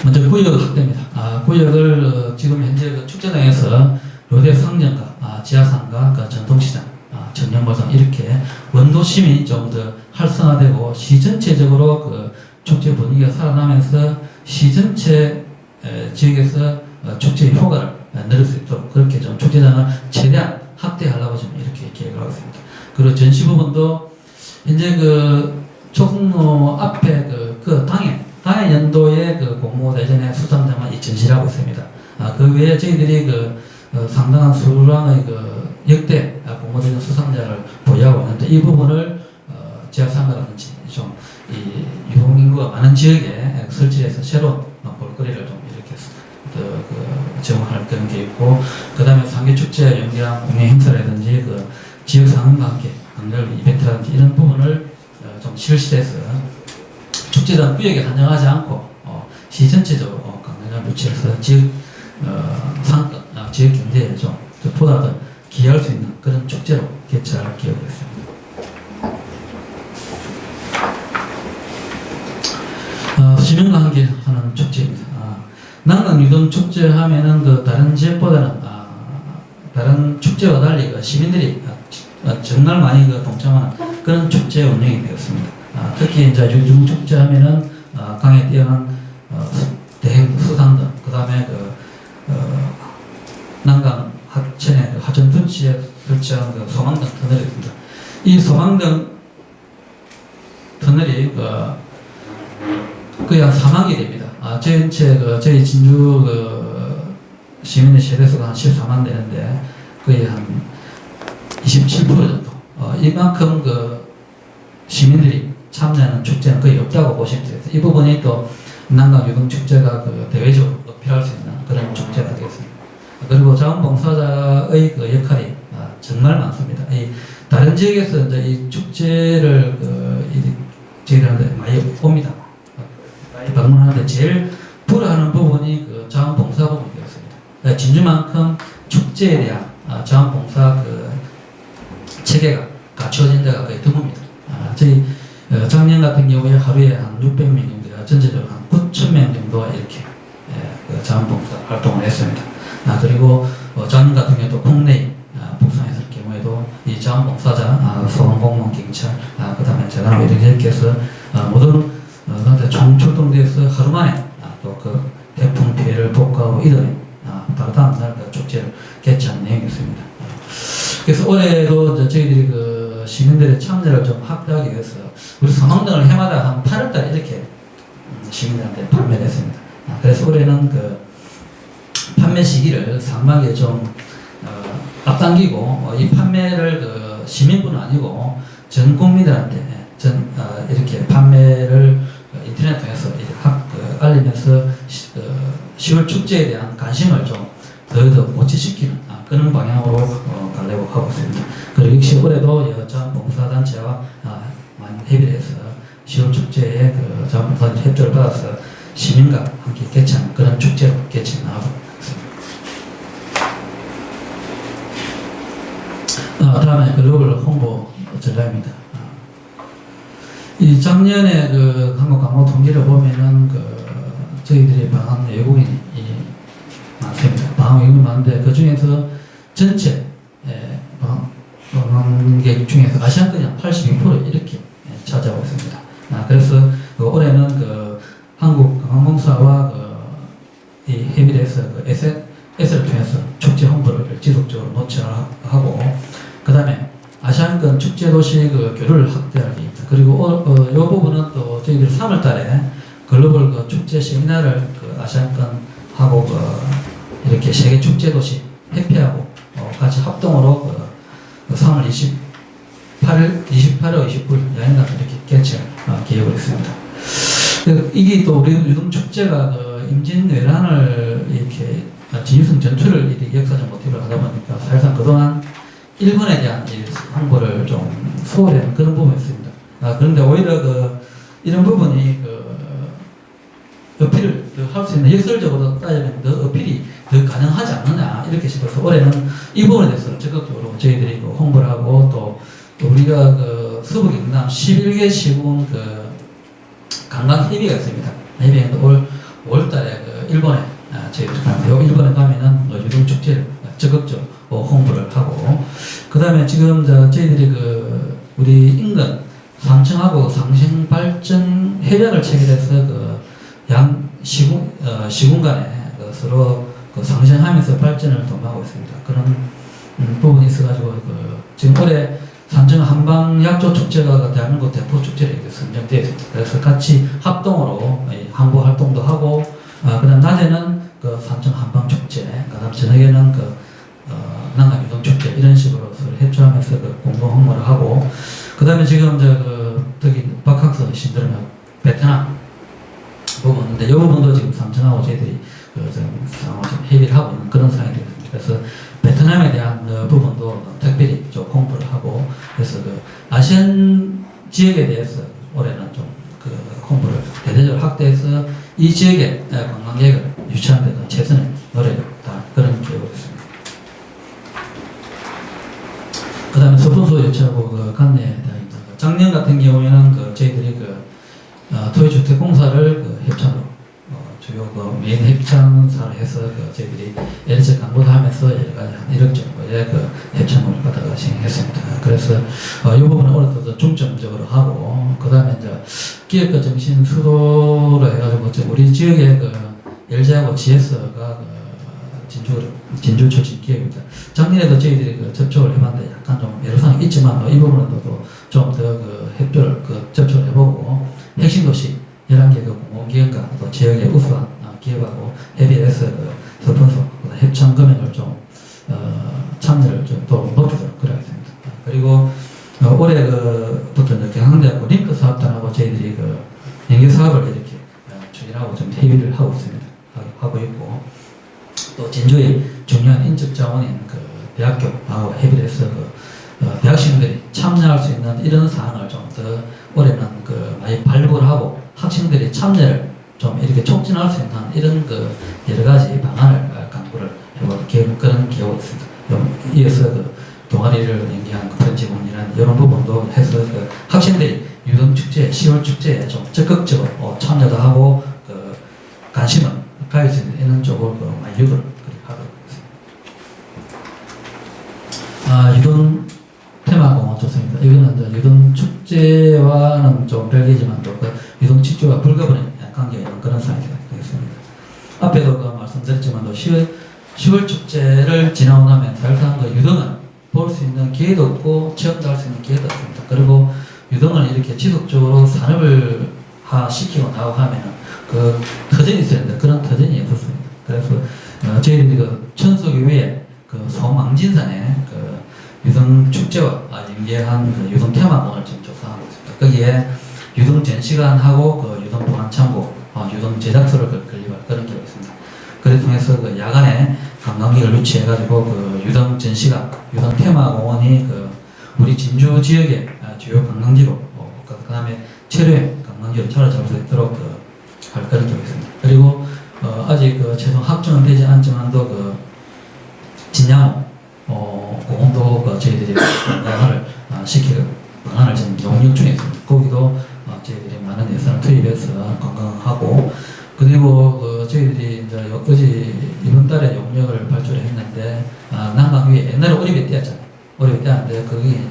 먼저 구역 확대입니다. 구역을 지금 현재 축제장에서 롯데 상점과 지하상가, 전통시장, 청년마당 이렇게 원도심이 좀 더 활성화되고 시 전체적으로 축제 분위기가 살아나면서 시 전체 지역에서 축제의 효과를 누릴 수 있도록 그렇게 좀 축제장을 최대한 확대하려고 좀 이렇게 계획을 하고 있습니다. 그리고 전시 부분도 현재 초승로 앞에 그 당에 당해 연도에 그 공모대전의 수상자만 전시하고 있습니다. 그 외에 저희들이 상당한 수량의 역대 공모대전 수상자를 보유하고 있는데 이 부분을 지역상가라든지 좀 이 유동인구가 많은 지역에 설치해서 새로운 볼거리를 좀 이렇게 제공할 그런 게 있고, 그 다음에 상계축제 연계한 공연 행사라든지 지역 상황과 함께 강렬 이벤트라든지 이런 부분을 좀 실시해서 축제단 구역에 한정하지 않고 시 전체적으로 강렬한 유치해서 지역 지역 경제에 좀 보다 더 기여할 수 있는 그런 축제로 개최할 계획을 했습니다. 시민과 함께 하는 축제입니다. 난강 유동 축제 하면은 다른 지역보다는 다른 축제와 달리 시민들이 정말 많이 동참하는 그런 축제 운영이 되었습니다. 특히 이제 유동 축제 하면은 강에 뛰어난 대형 수상등, 그 다음에 난강 하천의 하천 둔치에 설치한 소망등 터널이 있습니다. 이 소망등 터널이 거의 한 4만개 됩니다. 전체 저희 진주 시민의 세대수가 한 14만 되는데 거의 한 27% 정도. 이만큼 시민들이 참여하는 축제는 거의 없다고 보시면 됩니다. 이 부분이 또 난강 유동 축제가 대외적으로 어필할 수 있는 그런 축제가 되겠습니다. 그리고 자원봉사자의 역할이 정말 많습니다. 다른 지역에서 이제 이 축제를 저희들한테 많이 옵니다. 방문하는데 제일 불화하는 부분이 자원봉사 부분이 되었습니다. 진주만큼 축제에 대한 자원봉사 체계가 갖춰진 데가 거의 드뭅니다. 저희 작년 같은 경우에 하루에 한 600명 정도가 전체적으로 한 9,000명 정도가 이렇게 자원봉사 활동을 했습니다. 그리고 작년 같은 경우도 국내 북산에 있을 경우에도 이 자원봉사자, 소방공무원, 경찰, 그 다음에 재난 이렇게 해서 모든 총 출동돼서 하루 만에 또 태풍 피해를 복구하고 이듬해 바로 다음 날 축제를 개최한 내용이었습니다. 그래서 올해도 저희들이 시민들의 참여를 좀 확대하기 위해서 우리 소망등을 해마다 한 8월달에 이렇게 시민들한테 판매를 했습니다. 그래서 올해는 판매 시기를 상반기에 좀 앞당기고 이 판매를 시민뿐 아니고 전 국민들한테 이렇게 판매를 인터넷 통해서 알리면서 10월 축제에 대한 관심을 좀 더더 고취시키는 그런 방향으로 가려고 하고 있습니다. 그리고 역시 올해도 자원봉사단체와 많이 협의를 해서 10월 축제에 자원봉사단체 협조를 받아서 시민과 함께 개최하는 그런 축제로 개최하고 있습니다. 다음에 글로벌 홍보 전략입니다. 이 작년에 한국 광고 통계를 보면은 저희들이 방한 외국인이 많습니다. 방한 외국인이 많은데 그 중에서 전체 방한객 중에서 아시안권이 한 82% 이렇게 차지하고 있습니다. 그래서 올해는 한국관광공사와 이 협의를 해서 S를 통해서 축제 홍보를 지속적으로 노출하고, 그 다음에 아시안권 축제도시 교류를 확대하기. 그리고 이 부분은 또 저희들이 3월달에 글로벌 축제 세미나를 아시안권하고 이렇게 세계 축제도시 해피하고 같이 합동으로 3월 28일, 29일 야인 같은 이렇게 개최 계획을 했습니다. 이게 또 우리 유동 축제가 임진왜란을 이렇게 진유성 전투를 이렇게 역사적 모티브로 하다 보니까 사실상 그동안 일본에 대한 홍보를 좀 소홀히 하는 그런 부분이 있습니다. 그런데 오히려 이런 부분이 어필을 할 수 있는, 역설적으로 따지면 더 어필이 더 가능하지 않느냐 이렇게 싶어서 올해는 이 부분에 대해서 적극적으로 저희들이 홍보를 하고, 또 우리가 서부경남 11개 시군 관광협의가 있습니다. 협의회는 올 5월달에 일본에 저희들이 가는데요. 일본에 가면은 유동 축제를 적극적으로 홍보를 하고, 그 다음에 지금 저희들이 우리 인근 상층하고 상생 발전 협약을 체결해서 양 시군 간에 서로 상생하면서 발전을 도모하고 있습니다. 그런 부분이 있어가지고 지금 올해 산청 한방약조 축제가 대한민국 대표 축제로 이렇게 선정되어 있습니다. 그래서 같이 합동으로 항보 활동도 하고, 그다음 낮에는 그 산청 한방 축제, 그다음 저녁에는 그 남강 유동 축제 이런 식으로 서로 협조하면서 그 공동 홍보를 하고, 그다음에 지금 저기 박학서 신들은 베트남 부분인데 이 부분도 지금 삼청하고 저희들이 좀 회의를 하고 있는 그런 상황이 되겠습니다. 그래서 베트남에 대한 부분도 특별히 좀 홍보를 하고, 그래서 그 아시안 지역에 대해서 올해는 좀 그 홍보를 대대적으로 확대해서 이 지역의 관광객을 유치하는 데 최선의 노력을 다 그런 계획을 있습니다. 그 다음에 서분소 유치하고 그 관내에 대한 작년 같은 경우에는 그 저희들이 그 토지주택공사를 그 협찬으로 주요 그 메인 협찬사를 해서 그 저희들이 LC 광고도 하면서 여러 가지 한 1억 정도의 그 협찬을 받아가 진행했습니다. 그래서 이 부분은 올해도 중점적으로 하고, 그 다음에 이제 기획과 정신 수도로 해가지고 우리 지역의 그 LG하고 GS가 진주 출신 기획입니다. 작년에도 저희들이 그 접촉을 해봤는데 약간 좀 애로사항이 있지만 이 부분도 좀 더 그 협조를 접촉을 해보고, 핵심도시 11개 그 공공기관과 또 지역의 우수한 기업하고 협의해서 그 서분소 협찬 금액을 좀 참여를 좀 더 높이도록 그래야겠습니다. 그리고 올해 부터 경항대하고 링크 사업단하고 저희들이 그 연계 사업을 이렇게 추진하고 좀 협의를 하고 있습니다. 하고 있고, 또 진주의 중요한 인적 자원인 그 대학교하고 협의를 해서 대학생들이 참여할 수 있는 이런 사항을 좀 더 올해는 그 많이 발굴을 하고 학생들이 참여를 좀 이렇게 촉진할 수 있는 이런 그 여러 가지 방안을 강구를 해볼 그런 계획이 있습니다. 이어서 그 동아리를 연계한 그 프렌치공이라는 이런 부분도 해서 그 학생들이 유동축제, 10월 축제에 좀 적극적으로 참여도 하고 그 관심을 가질 수 있는 쪽으로 그 많이 유도를 하도록 하겠습니다. 유동 테마공원 좋습니다. 이거는 이제 유동 축제와는 좀 별개지만 또 그 유동 축제와 불가분의 관계가 있는 그런 상황이 되겠습니다. 앞에도 그 말씀드렸지만 10월 축제를 지나고 나면 사실상 그 유동을 볼 수 있는 기회도 없고 체험도 할 수 있는 기회도 없습니다. 그리고 유동을 이렇게 지속적으로 산업화 시키고 나오고 하면은 그 터전이 있어야 되는데 그런 터전이 없었습니다. 그래서 저희들이 그 천수기 위에 그 소망진산에 그 유동 축제와 연계한 그 유동 테마공원을 지금 조사하고 있습니다. 거기에 유동 전시관하고 그 유동 보안 창고, 유동 제작소를 건립할 그런 계획이 있습니다. 그래 통해서 그 야간에 관광객을 유치해가지고 그 유동 전시관, 유동 테마공원이 그 우리 진주 지역의 주요 관광지로, 그 다음에 체류의 관광지로 자리 잡을 수 있도록 할 그런 계획이 있습니다. 그리고 아직 그 최종 확정은 되지 않지만도 그 진양호 공원도 저희들이 관광을 시킬 방안을 지금 용역 중에 있습니다. 거기도 저희들이 많은 예산을 투입해서 관광하고, 그리고 저희들이 이제 어제 이번 달에 용역을 발주했는데 난강 위에 옛날에 오리배 떼었잖아요. 오리배 떼었는데 거기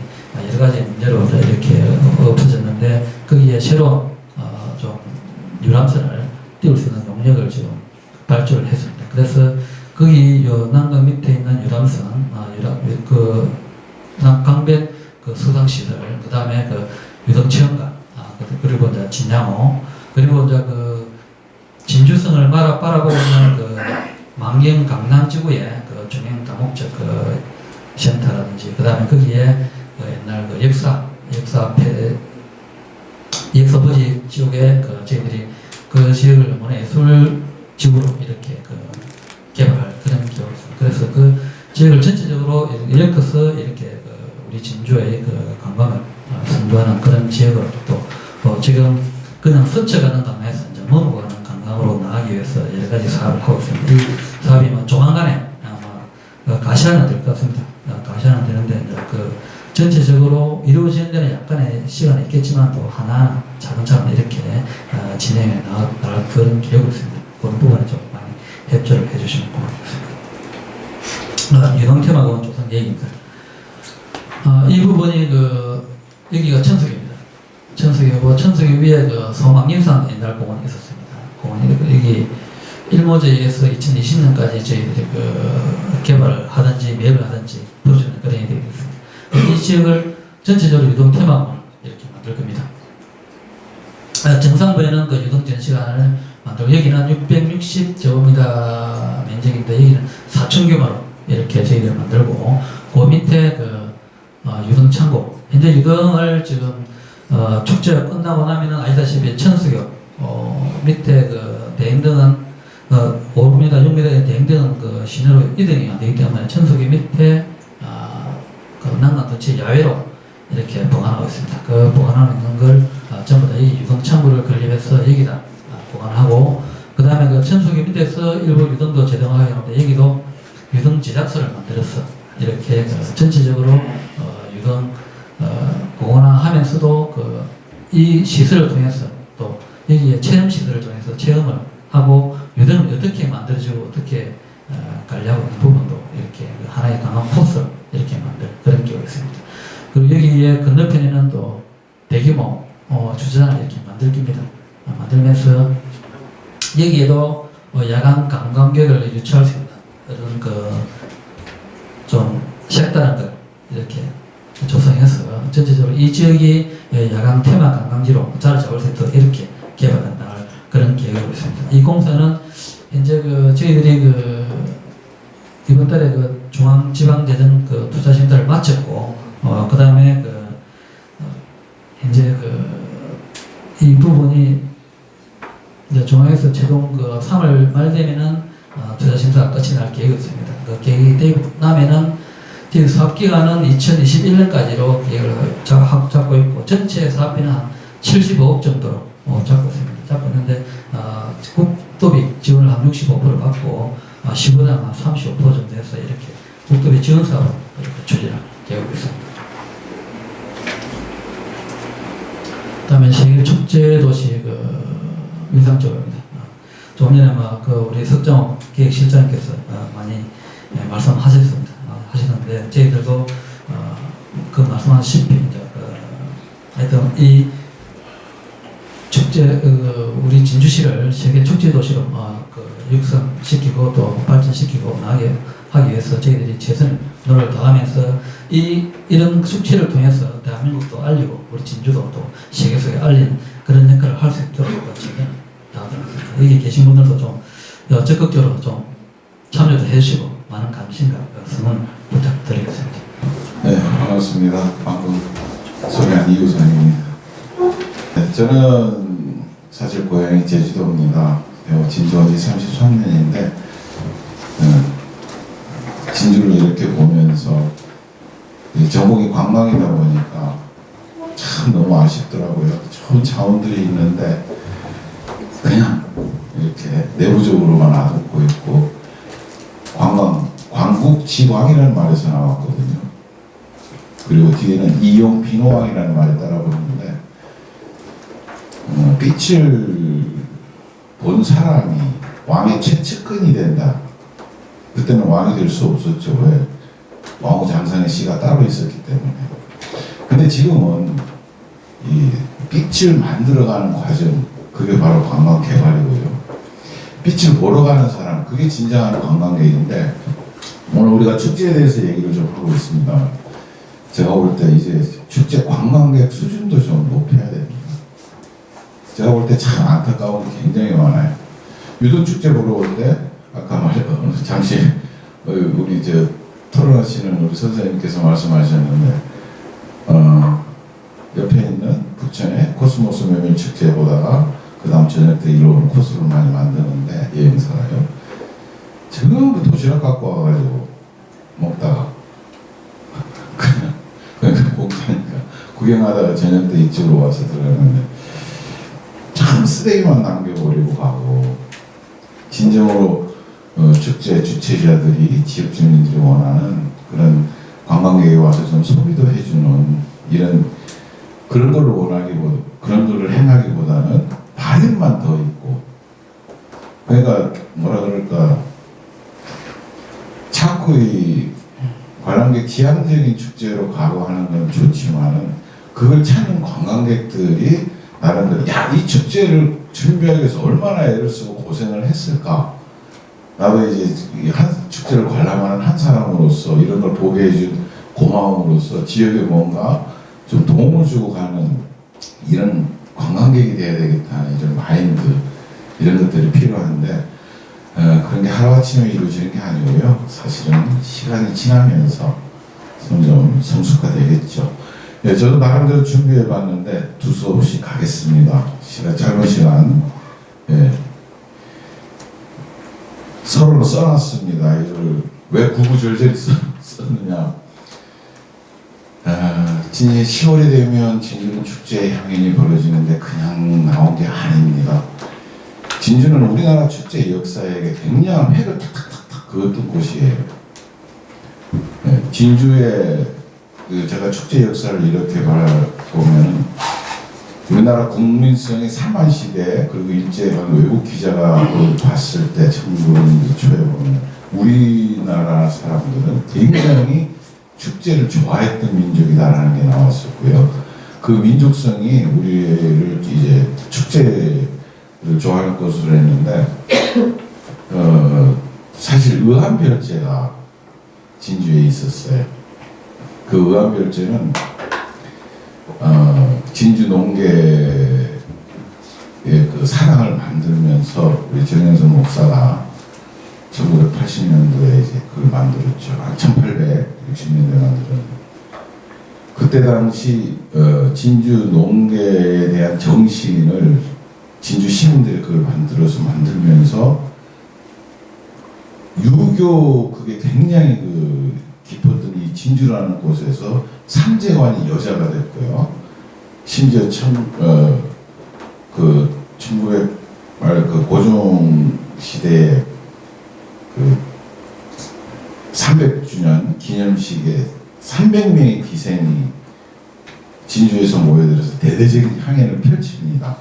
여러 가지 문제로 이렇게 엎어졌는데 거기에 새로 좀 유람선을 띄울 수 있는 용역을 지금 발주를 했습니다. 그래서 거기 난강 밑에 있는 유람선, 강백 그 수강시설, 그 다음에 그 유동체험관, 그리고 이제 진양호, 그리고 이제 그 진주성을 바라보고 있는 그 만경 강남지구의 그 중앙 다목적 그 센터라든지, 그 다음에 거기에 그 옛날 그 역사 부지 지역에 그 저희들이 그 지역을 문화예술 지구로 이렇게 그 개발할 그런 계획이 있습니다. 그래서 그 지역을 전체적으로 일으켜서 이렇게 그 우리 진주의 그 관광을 선도하는 그런 지역으로 또 지금 그냥 스쳐가는 강에서 이제 머무가는 관광으로 나가기 위해서 여러 가지 사업을 하고 있습니다. 이 사업이 조만간에 아마 가시화는 될 것 같습니다. 가시화는 되는데 이제 그 전체적으로 이루어지는 데는 약간의 시간이 있겠지만 또 하나 차근차근 이렇게 진행해 나갈 그런 계획이 있습니다. 그런 부분에 좀 많이 협조를 해주시면 고맙겠습니다. 유동테마공원 조성 계획입니다. 이 부분이 여기가 천석입니다. 천석이고 천석이 위에 소망인산 옛날 공원이 있었습니다. 공원이 여기 일모제에서 2020년까지 저희들이 개발을 하든지 매입을 하든지 보여주는 그런 일이 있습니다. 이 지역을 전체적으로 유동 테마를 이렇게 만들 겁니다. 정상부에는 그 유동 전시관을 만들고 여기는 660제곱미터 면적인데 여기는 4천 규모로 이렇게 저희들 만들고 그 밑에 그 유동 창고 현재 유동을 지금 축제가 끝나고 나면은 아시다시피 천수교 밑에 그 대행등은 5m, 6m의 대행등은 그 신호로 이동이 안 되기 때문에 천수교 밑에 그 난간 도체 야외로 이렇게 보관하고 있습니다. 그 보관하고 있는 걸 전부 다 이 유동 창구를 건립해서 여기다 보관하고 그 다음에 그 천수교 밑에서 일부 유동도 제공하게 하는데 여기도 유동 제작소를 만들어서 이렇게 전체적으로 유동 공헌하면서도 이 시설을 통해서 또 여기에 체험 시설을 통해서 체험을 하고 유동을 어떻게 만들어지고 어떻게 관리하고 있는 부분도 이렇게 하나의 강한 코스를 이렇게 만들 그런 기호가 있습니다. 그리고 여기에 건너편에는 또 대규모 주차장을 이렇게 만들 겁니다. 만들면서 여기에도 야간 관광객을 유치할 수 있는 그런 좀 색다른 걸 이렇게 조성해서 전체적으로 이 지역이 야간 테마 관광지로 자리 잡을 수 있도록 이렇게 개발한다는 그런 계획을 있습니다. 이 공사는 현재 저희들이 이번 달에 중앙지방재정 투자센터를 마쳤고 그 다음에 현재 이 부분이 이제 중앙에서 최종 3월 말 되면은 투자심사가 끝이 날 계획이 있습니다. 그 계획이 되고 나면은 지금 사업 기간은 2021년까지로 계획을 잡고 있고 전체 사업비는 한 75억 정도로 잡고 있습니다. 잡고 있는데 국도비 지원을 한 65% 받고 시보당 한 35% 정도 해서 이렇게 국도비 지원 사업을 추진할 계획이 있습니다. 그다음에 세계 축제 도시 위상 쪽입니다. 조금 전에 우리 석정호 기획실장님께서 많이 말씀하셨습니다. 하시는데 저희들도 그 말씀하셨다시피 하여튼 이 축제 우리 진주시를 세계 축제 도시로 육성시키고 또 발전시키고 나가게 하기 위해서 저희들이 최선의 노력을 다하면서 이런 축제를 통해서 대한민국도 알리고 우리 진주도 또 세계 속에 알리는 그런 역할을 할 수 있도록 최선을 다하겠습니다. 여기 계신 분들도 좀 적극적으로 좀 참여도 해주시고 많은 관심과 성원 부탁드리겠습니다. 네, 반갑습니다. 방금 소개한 이우선입니다. 네, 저는 사실 고향이 제주도입니다. 진주 온 지 33년인데 진주를 이렇게 보면서 전공이 관광이다 보니까 참 너무 아쉽더라고요. 좋은 자원들이 있는데 그냥 이렇게 내부적으로만 놔두고 있고 광국지왕이라는 말에서 나왔거든요. 그리고 뒤에는 이용 비노왕이라는 말이 따라붙는데 빛을 본 사람이 왕의 최측근이 된다. 그때는 왕이 될 수 없었죠. 왜? 왕후장상의 씨가 따로 있었기 때문에. 근데 지금은 이 빛을 만들어가는 과정, 그게 바로 관광 개발이고요. 빛을 보러 가는 사람, 그게 진정한 관광객인데 오늘 우리가 축제에 대해서 얘기를 좀 하고 있습니다. 제가 볼 때 이제 축제 관광객 수준도 좀 높여야 됩니다. 제가 볼 때 참 안타까운 게 굉장히 많아요. 유동축제 보러 올 때 아까 잠시 우리 토론하시는 우리 선생님께서 말씀하셨는데 옆에 있는 부천의 코스모스 메밀축제 보다가 그 다음 저녁 때 이로 오는 코스를 많이 만드는데 여행사가요. 전부 도시락 갖고 와가지고 먹다가 그냥 공짜니까 구경하다가 저녁 때 이쪽으로 와서 들어가는데 참 쓰레기만 남겨버리고 가고 진정으로 축제 주최자들이 지역 주민들이 원하는 그런 관광객이 와서 좀 소비도 해주는 이런 그런 걸 그런 걸 행하기보다는 발음만 더 있고 그러니까 뭐라 그럴까 자꾸 이 관광객 지향적인 축제로 가고 하는 건 좋지만은 그걸 찾는 관광객들이 나름대로 이 축제를 준비하기 위해서 얼마나 애를 쓰고 고생을 했을까. 나도 이제 한 축제를 관람하는 한 사람으로서 이런 걸 보게 해준 고마움으로써 지역에 뭔가 좀 도움을 주고 가는 이런 관광객이 돼야 되겠다는 이런 마인드, 이런 것들이 필요한데 그런 게 하루아침에 이루어지는 게 아니고요. 사실은 시간이 지나면서 점점 성숙화되겠죠. 예, 저도 나름대로 준비해봤는데 두서없이 가겠습니다. 짧은 시간. 예. 서로를 써놨습니다. 이걸 왜 구구절절히 썼느냐. 진짜 10월이 되면 진주는 축제의 향연이 벌어지는데 그냥 나온 게 아닙니다. 진주는 우리나라 축제 역사에 굉장한 획을 탁탁탁탁 그었던 곳이에요. 네, 진주의 제가 축제 역사를 이렇게 보면 우리나라 국민성의 산만 시대 그리고 일제강 외국 기자가 그걸 봤을 때 1900년대 초에 보면 우리나라 사람들은 굉장히 축제를 좋아했던 민족이다라는 게 나왔었고요. 그 민족성이 우리를 이제 축제를 좋아하는 것으로 했는데 사실 의한별제가 진주에 있었어요. 그 의한별제는 진주 농계의 그 사랑을 만들면서 우리 정영선 목사가 1980년도에 이제 그걸 만들었죠. 1860년도에 만들었는데 그때 당시 진주 농계에 대한 정신을 진주 시민들이 그걸 만들면서 유교 그게 굉장히 깊었던 이 진주라는 곳에서 삼재관이 여자가 됐고요. 심지어 1900 말 고종 시대에 300주년 기념식에 300명의 기생이 진주에서 모여들어서 대대적인 향연을 펼칩니다.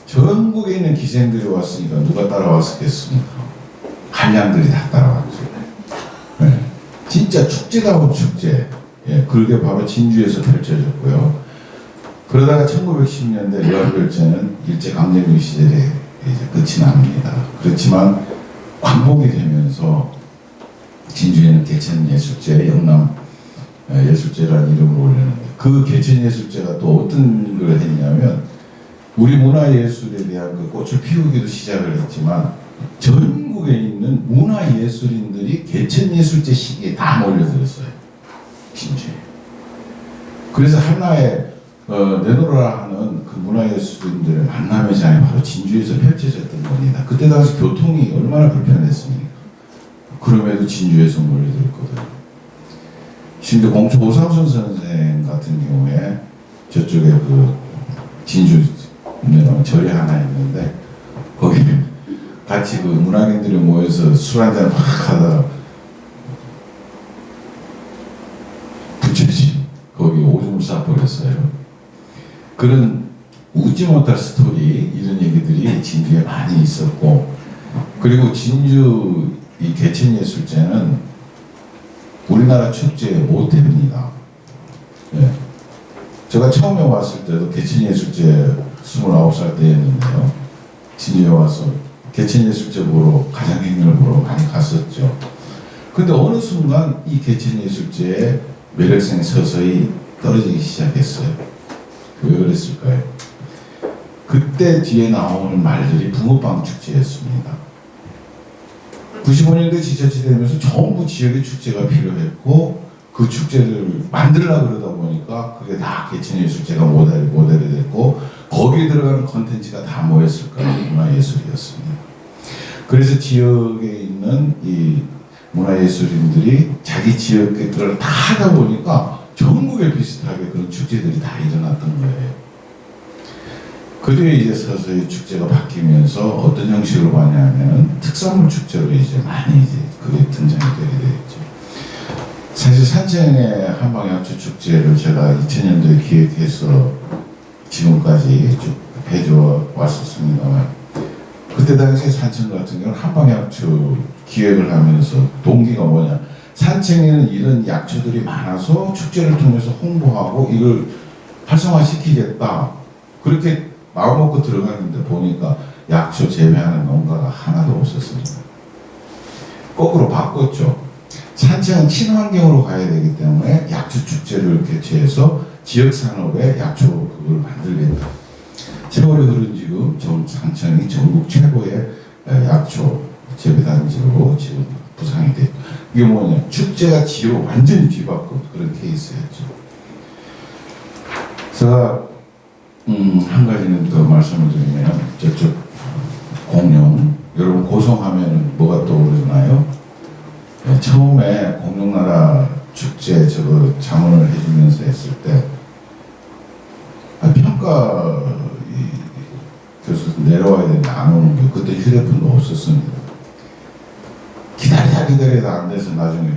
전국에 있는 기생들이 왔으니까 누가 따라왔겠습니까? 한량들이 다 따라왔죠. 네. 진짜 축제다운 축제. 예, 그게 바로 진주에서 펼쳐졌고요. 그러다가 1910년대 의한별제는 일제강점기 시절에 이제 끝이 납니다. 그렇지만 광복이 되면서 진주에는 개천예술제, 영남 예술제라는 이름을 올렸는데 그 개천예술제가 또 어떤 걸 했냐면 우리 문화예술에 대한 그 꽃을 피우기도 시작을 했지만 전국에 있는 문화예술인들이 개천예술제 시기에 다 몰려들었어요. 진주에. 그래서 하나의 내노라 하는 그 문화예술인들의 만남의 장이 바로 진주에서 펼쳐졌던 겁니다. 그때 당시 교통이 얼마나 불편했습니까? 그럼에도 진주에서 몰려들었거든요. 심지어 공초 오상순 선생 같은 경우에 저쪽에 진주 절이 하나 있는데 거기 같이 문학인들이 모여서 술 한잔 막 하다가 부처지 거기 오줌을 싸버렸어요. 그런 웃지 못할 스토리 이런 얘기들이 진주에 많이 있었고 그리고 진주 이 개천예술제는 우리나라 축제의 모태입니다. 예. 제가 처음에 왔을 때도 개천예술제 29살 때였는데요. 진주에 와서 개천예술제 보러 가장행렬 보러 많이 갔었죠. 근데 어느 순간 이 개천예술제의 매력성이 서서히 떨어지기 시작했어요. 왜 그랬을까요? 그때 뒤에 나오는 말들이 붕어빵 축제였습니다. 95년도에 지자체되면서 전부 지역의 축제가 필요했고 그 축제를 만들려고 그러다 보니까 그게 다 개천예술제가 모델이 됐고 거기에 들어가는 컨텐츠가 다 뭐였을까요? 문화예술이었습니다. 그래서 지역에 있는 이 문화예술인들이 자기 지역의 그걸 다 하다 보니까 전국에 비슷하게 그런 축제들이 다 일어났던 거예요. 그 뒤에 이제 서서히 축제가 바뀌면서 어떤 형식으로 가냐면 특산물 축제로 이제 많이 이제 그게 등장이 되게 되겠죠. 사실 산청의 한방약초 축제를 제가 2000년도에 기획해서 지금까지 쭉 해줘 왔었습니다만 그때 당시에 산청 같은 경우는 한방약초 기획을 하면서 동기가 뭐냐 산청에는 이런 약초들이 많아서 축제를 통해서 홍보하고 이걸 활성화시키겠다 그렇게 마음 먹고 들어갔는데 보니까 약초 재배하는 농가가 하나도 없었습니다. 거꾸로 바꿨죠. 산청은 친환경으로 가야 되기 때문에 약초 축제를 개최해서 지역 산업의 약초 그걸 만들겠다. 세월이 흐른 지금 장천이 전국 최고의 약초 재배단지로 지금 부상이 됐고, 이게 뭐냐, 축제가 지역을 완전히 뒤바꾼 그런 케이스였죠. 제가 한 가지는 더 말씀을 드리면, 저쪽 공룡, 여러분 고성하면은 뭐가 떠오르나요? 처음에 공룡나라 축제 저거 자문을 해주면서 했을 때 평가 교수 내려와야 되는데 안 오는 게, 그때 휴대폰도 없었습니다. 기다리다 안 돼서 나중에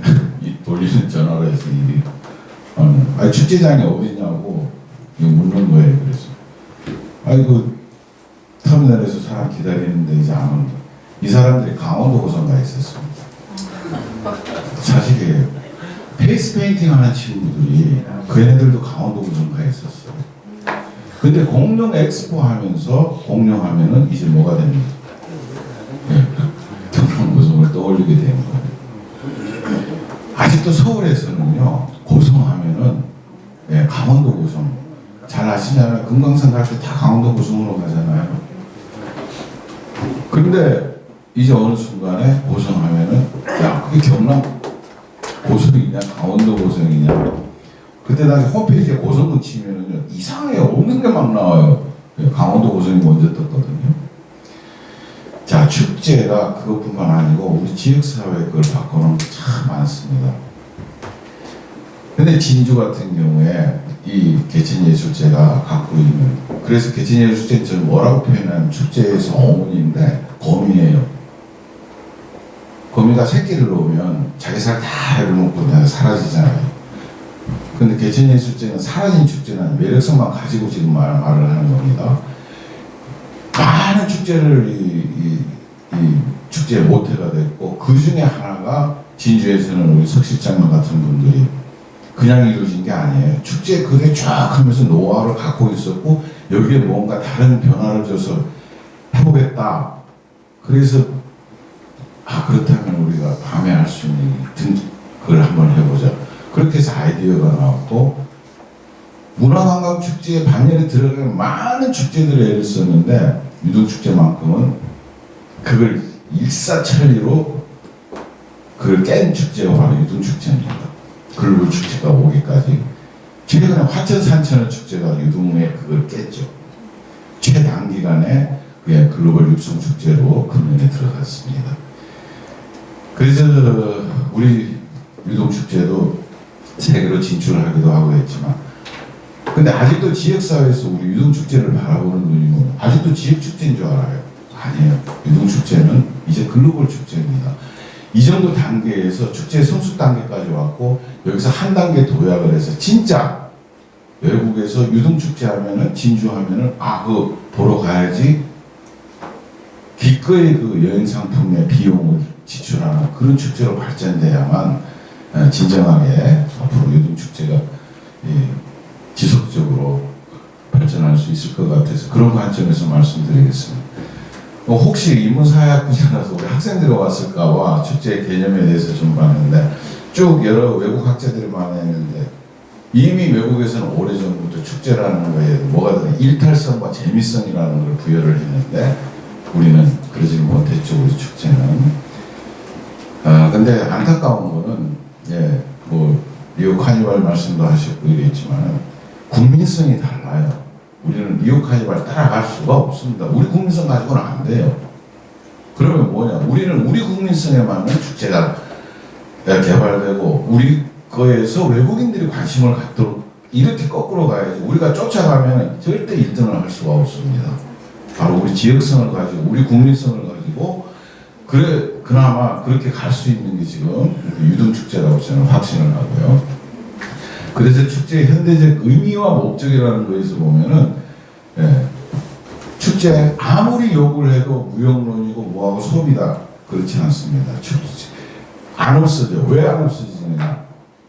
돌리는 전화로 해서 일이 축제장이 어디냐고 묻는 거예요. 그래서 그 터미널에서 사람 기다리는데 이제 안 온다. 이 사람들이 강원도 고성가에 있었습니다. 사실이에요. 페이스 페인팅 하는 친구들이 그 애들도 강원도 고성가에 있었어요. 근데 공룡 엑스포 하면서 공룡하면은 이제 뭐가 됩니까? 경남 고성을 떠올리게 된 거예요. 아직도 서울에서는요, 고성하면은 강원도 고성 잘 아시잖아요. 금강산 갈 때 다 강원도 고성으로 가잖아요. 근데 이제 어느 순간에 고성하면은 야, 그게 경남 고성이냐 강원도 고성이냐, 그때 당시 홈페이지에 고성군 치면은요 이상하게 없는 게 막 나와요. 강원도 고성이 먼저 떴거든요. 자, 축제가 그것뿐만 아니고 우리 지역사회 그걸 바꿔놓은 게 참 많습니다. 근데 진주 같은 경우에 이 개천예술제가 갖고 있는, 그래서 개천예술제는 저는 뭐라고 표현하면 축제에서 어머니인데 거미예요. 거미가 새끼를 놓으면 자기 살 다 해놓고 그냥 사라지잖아요. 근데 개천예술제는 사라진 축제는 매력성만 가지고 지금 말을 하는 겁니다. 많은 축제를 이 축제의 모태가 됐고, 그 중에 하나가 진주에서는 우리 석 실장님 같은 분들이 그냥 이루어진 게 아니에요. 축제 그게 쫙 하면서 노하우를 갖고 있었고, 여기에 뭔가 다른 변화를 줘서 해보겠다. 그래서 그렇다면 우리가 밤에 할 수 있는 그걸 한번 해보자. 그렇게 해서 아이디어가 나왔고, 문화관광축제에 반열에 들어가는 많은 축제들을 애를 썼는데 유등축제만큼은 그걸 일사천리로 그걸 깬 축제가 바로 유등축제입니다. 글로벌 축제가 오기까지 최근에 화천산천어 축제가 유등에 그걸 깼죠. 최단기간에 그게 글로벌 육성축제로 금년에 들어갔습니다. 그래서 우리 유등축제도 세계로 진출하기도 하고 했지만, 근데 아직도 지역사회에서 우리 유등축제를 바라보는 눈이 뭐 아직도 지역축제인 줄 알아요. 아니에요. 유등축제는 이제 글로벌 축제입니다. 이 정도 단계에서 축제 성숙 단계까지 왔고, 여기서 한 단계 도약을 해서 진짜 외국에서 유등축제 하면은, 진주 하면은 그거 보러 가야지, 기꺼이 그 여행 상품의 비용을 지출하는 그런 축제로 발전돼야만 진정하게 앞으로 유등축제가 지속적으로 발전할 수 있을 것 같아서 그런 관점에서 말씀드리겠습니다. 혹시 인문사회학부잖아서 우리 학생들이 왔을까봐 축제의 개념에 대해서 좀 봤는데, 쭉 여러 외국 학자들이 많이 했는데, 이미 외국에서는 오래전부터 축제라는 거에 뭐가 더 일탈성과 재미성이라는 걸 부여를 했는데, 우리는 그러지 못했죠. 우리 축제는. 근데 안타까운 거는 리오 카니발 말씀도 하셨고 이랬지만 국민성이 달라요. 우리는 리오 카니발 따라갈 수가 없습니다. 우리 국민성 가지고는 안 돼요. 그러면 뭐냐? 우리는 우리 국민성에 맞는 축제가 개발되고, 우리 거에서 외국인들이 관심을 갖도록 이렇게 거꾸로 가야지. 우리가 쫓아가면 절대 1등을 할 수가 없습니다. 바로 우리 지역성을 가지고, 우리 국민성을 가지고, 그나마 그렇게 갈 수 있는 게 지금 유등축제라고 저는 확신을 하고요. 그래서 축제의 현대적 의미와 목적이라는 거에서 보면은, 축제 아무리 욕을 해도 무용론이고 뭐하고 소비다, 그렇지 않습니다. 축제 안 없어져. 왜 안 없어지느냐?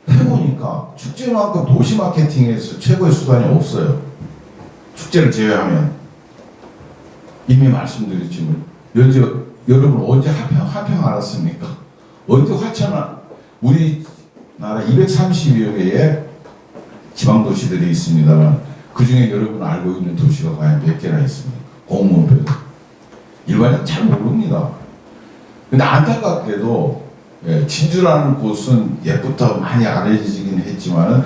해보니까 축제만큼 도시 마케팅에서 최고의 수단이 없어요. 축제를 제외하면. 이미 말씀드렸지만, 여러분 언제 하평 알았습니까? 언제 화천은 우리나라 230여 개의 지방 도시들이 있습니다만 그 중에 여러분 알고 있는 도시가 과연 몇 개나 있습니까? 공무원표 일반인 잘 모릅니다. 근데 안타깝게도 진주라는 곳은 옛부터 많이 알려지긴 했지만은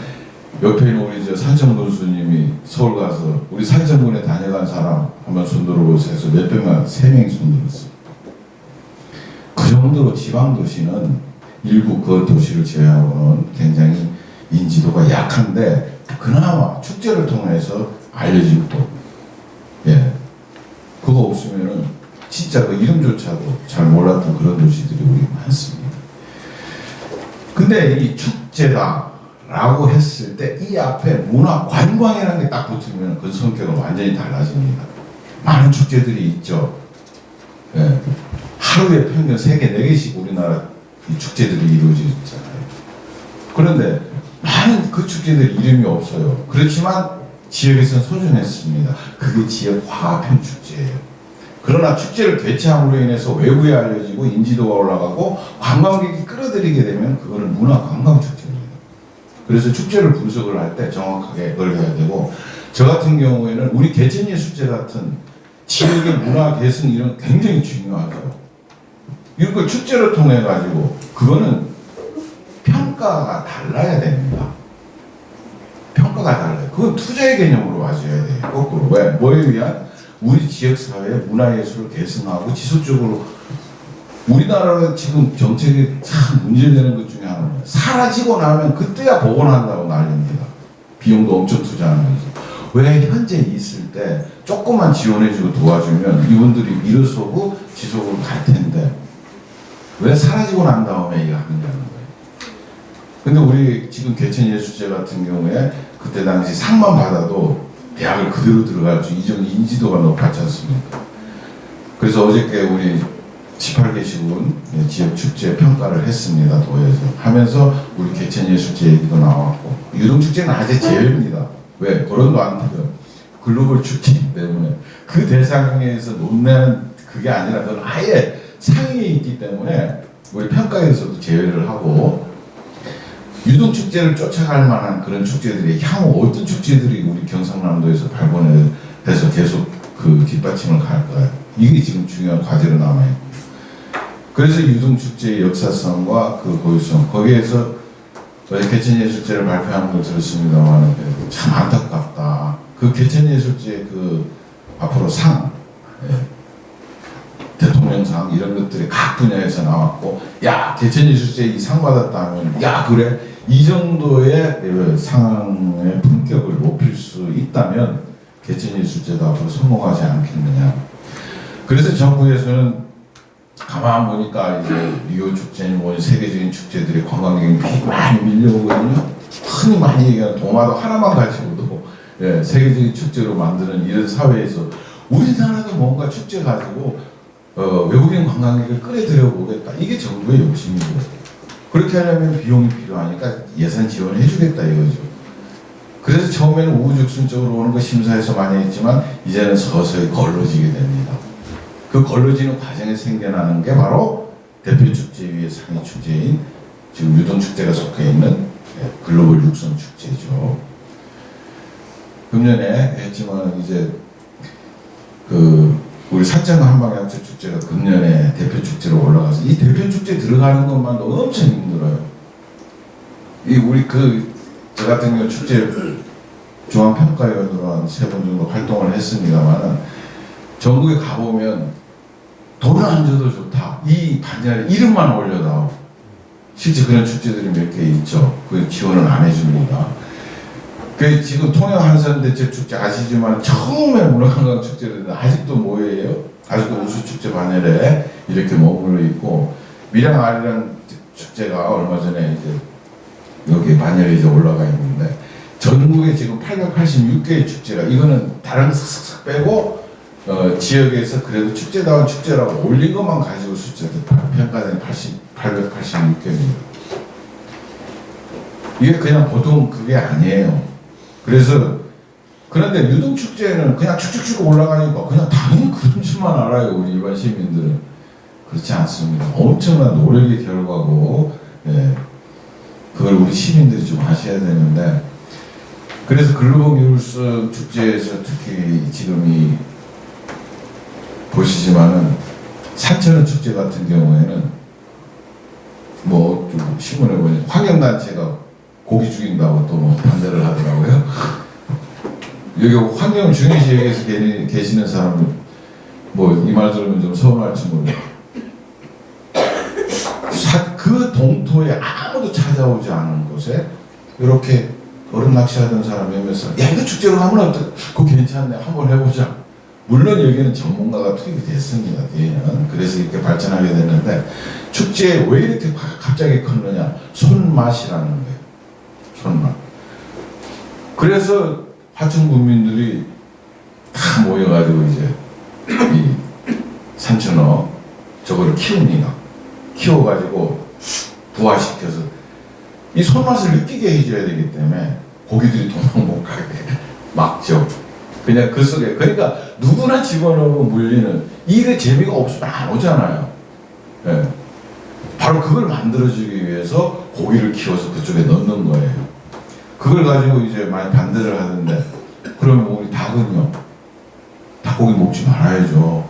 옆에 있는 우리 산청군 수님이 서울 가서 우리 산청군에 다녀간 사람 한번 손 들어보세요. 해서 몇 명만 3명이 손 들었어요. 그 정도로 지방 도시는 일부 그 도시를 제외하고는 굉장히 인지도가 약한데 그나마 축제를 통해서 알려지고 그거 없으면은 진짜 그 이름조차도 잘 몰랐던 그런 도시들이 우리 많습니다. 근데 이 축제다라고 했을 때 이 앞에 문화 관광이라는 게 딱 붙으면 그 성격은 완전히 달라집니다. 많은 축제들이 있죠. 하루에 평균 3개, 4개씩 우리나라 이 축제들이 이루어지잖아요. 그런데 많은 그 축제들 이름이 없어요. 그렇지만 지역에서는 소중했습니다. 그게 지역 화합형 축제예요. 그러나 축제를 개최함으로 인해서 외부에 알려지고 인지도가 올라가고 관광객이 끌어들이게 되면 그거는 문화 관광 축제입니다. 그래서 축제를 분석을 할 때 정확하게 그걸 해야 되고, 저 같은 경우에는 우리 개천예술제 같은 지역의 문화 개성 이런 굉장히 중요하죠. 이걸 축제를 통해 가지고 그거는 평가가 달라야 됩니다. 평가가 달라요. 그건 투자의 개념으로 와줘야 돼요. 거꾸로. 왜? 뭐에 위한? 우리 지역사회의 문화예술을 개선하고 지속적으로 우리나라가 지금 정책이 참 문제되는 것 중에 하나는 사라지고 나면 그때야 복원한다고 난립니다. 비용도 엄청 투자하면서. 왜 현재 있을 때 조금만 지원해주고 도와주면 이분들이 일어서고 지속으로 갈 텐데 왜 사라지고 난 다음에 이거 하느냐는 거예요. 근데 우리 지금 개천예술제 같은 경우에 그때 당시 상만 받아도 대학을 그대로 들어갈 수 이전 인지도가 높았지 않습니까? 그래서 어저께 우리 18개 시군 지역 축제 평가를 했습니다. 도에서 하면서 우리 개천예술제 얘기도 나왔고 유동축제는 아직 제외입니다. 왜? 거론도 안 돼요. 글로벌 축제이기 때문에 그 대상에서 논내는 그게 아니라 그건 아예 상위에 있기 때문에 우리 평가에서도 제외를 하고 유동축제를 쫓아갈 만한 그런 축제들이 향후 어떤 축제들이 우리 경상남도에서 발본해서 계속 그 뒷받침을 갈까요? 이게 지금 중요한 과제로 남아있고 그래서 유동축제의 역사성과 그 고유성 거기에서 개천예술제를 발표하는 걸 들었습니다만 참 안타깝다. 그 개천예술제 그 앞으로 상 대통령상 이런 것들이 각 분야에서 나왔고 야 개천예술제 이 상 받았다 하면 야 그래 이 정도의 상황의 품격을 높일 수 있다면 개천예술제도 앞으로 성공하지 않겠느냐. 그래서 정부에서는 가만 보니까 이제 리오 축제니 뭐 세계적인 축제들이 관광객이 많이 밀려오거든요. 흔히 많이 얘기하는 도마도 하나만 가지고도 세계적인 축제로 만드는 이런 사회에서 우리나라도 뭔가 축제 가지고 외국인 관광객을 끌어들여 보겠다. 이게 정부의 욕심이고 그렇게 하려면 비용이 필요하니까 예산 지원해 주겠다 이거죠. 그래서 처음에는 우후죽순적으로 오는 거 심사해서 많이 했지만 이제는 서서히 걸러지게 됩니다. 그 걸러지는 과정에 생겨나는 게 바로 대표축제 위에 상위 축제인 지금 유동축제가 속해 있는 글로벌 육성축제죠. 금년에 했지만 이제 그 우리 산청 한방야채 축제가 금년에 대표 축제로 올라가서 이 대표 축제 들어가는 것만도 엄청 힘들어요. 이 우리 저 같은 경우 축제 중앙평가위원으로 한 3번 정도 활동을 했습니다만은 전국에 가보면 돈을 안 줘도 좋다. 이 반열에 이름만 올려다오. 실제 그런 축제들이 몇 개 있죠. 그 지원을 안 해줍니다. 그 지금 통영 한산대첩 축제 아시지만 처음에 문화관광 축제는 아직도 뭐예요? 아직도 우수축제 반열에 이렇게 머물러 있고 밀양 아리랑 축제가 얼마 전에 이제 여기 반열에 이제 올라가 있는데 전국에 지금 886개의 축제가 이거는 다른 싹싹 빼고 지역에서 그래도 축제다운 축제라고 올린 것만 가지고 숫자도 평가된 886개입니다. 이게 그냥 보통 그게 아니에요. 그래서 그런데 유동축제는 그냥 축축축 올라가니까 그냥 당연히 그런 줄만 알아요. 우리 일반 시민들은. 그렇지 않습니다. 엄청난 노력의 결과고 그걸 우리 시민들이 좀 아셔야 되는데 그래서 글로벌기울성 축제에서 특히 지금 이 보시지만은 산천어 축제 같은 경우에는 뭐 좀 신문에 보니 환경단체가 고기 죽인다고 또 뭐 반대를 하더라고요. 여기 환경 중요 지역에서 계시는 사람은 뭐 이 말 들으면 좀 서운할지 모르겠어요. 그 동토에 아무도 찾아오지 않은 곳에 이렇게 얼음 낚시하던 사람 몇 명, 야 이거 축제로 하면 어떡해? 그거 괜찮네, 한번 해보자. 물론 여기는 전문가가 투입이 됐습니다. 뒤에는. 그래서 이렇게 발전하게 됐는데 축제에 왜 이렇게 갑자기 컸느냐? 손맛이라는 거예요. 손맛. 그래서 화천 국민들이 다 모여가지고 이제 이 산천어 저거를 키웁니다. 키워가지고 부화시켜서 이 손맛을 느끼게 해줘야 되기 때문에 고기들이 도망 못 가게 막죠. 그냥 그 속에, 그러니까 누구나 집어넣으면 물리는, 이게 재미가 없으면 안 오잖아요. 예. 바로 그걸 만들어주기 위해서 고기를 키워서 그쪽에 넣는 거예요. 그걸 가지고 이제 많이 반대를 하는데, 그러면 우리 닭은요? 닭고기 먹지 말아야죠.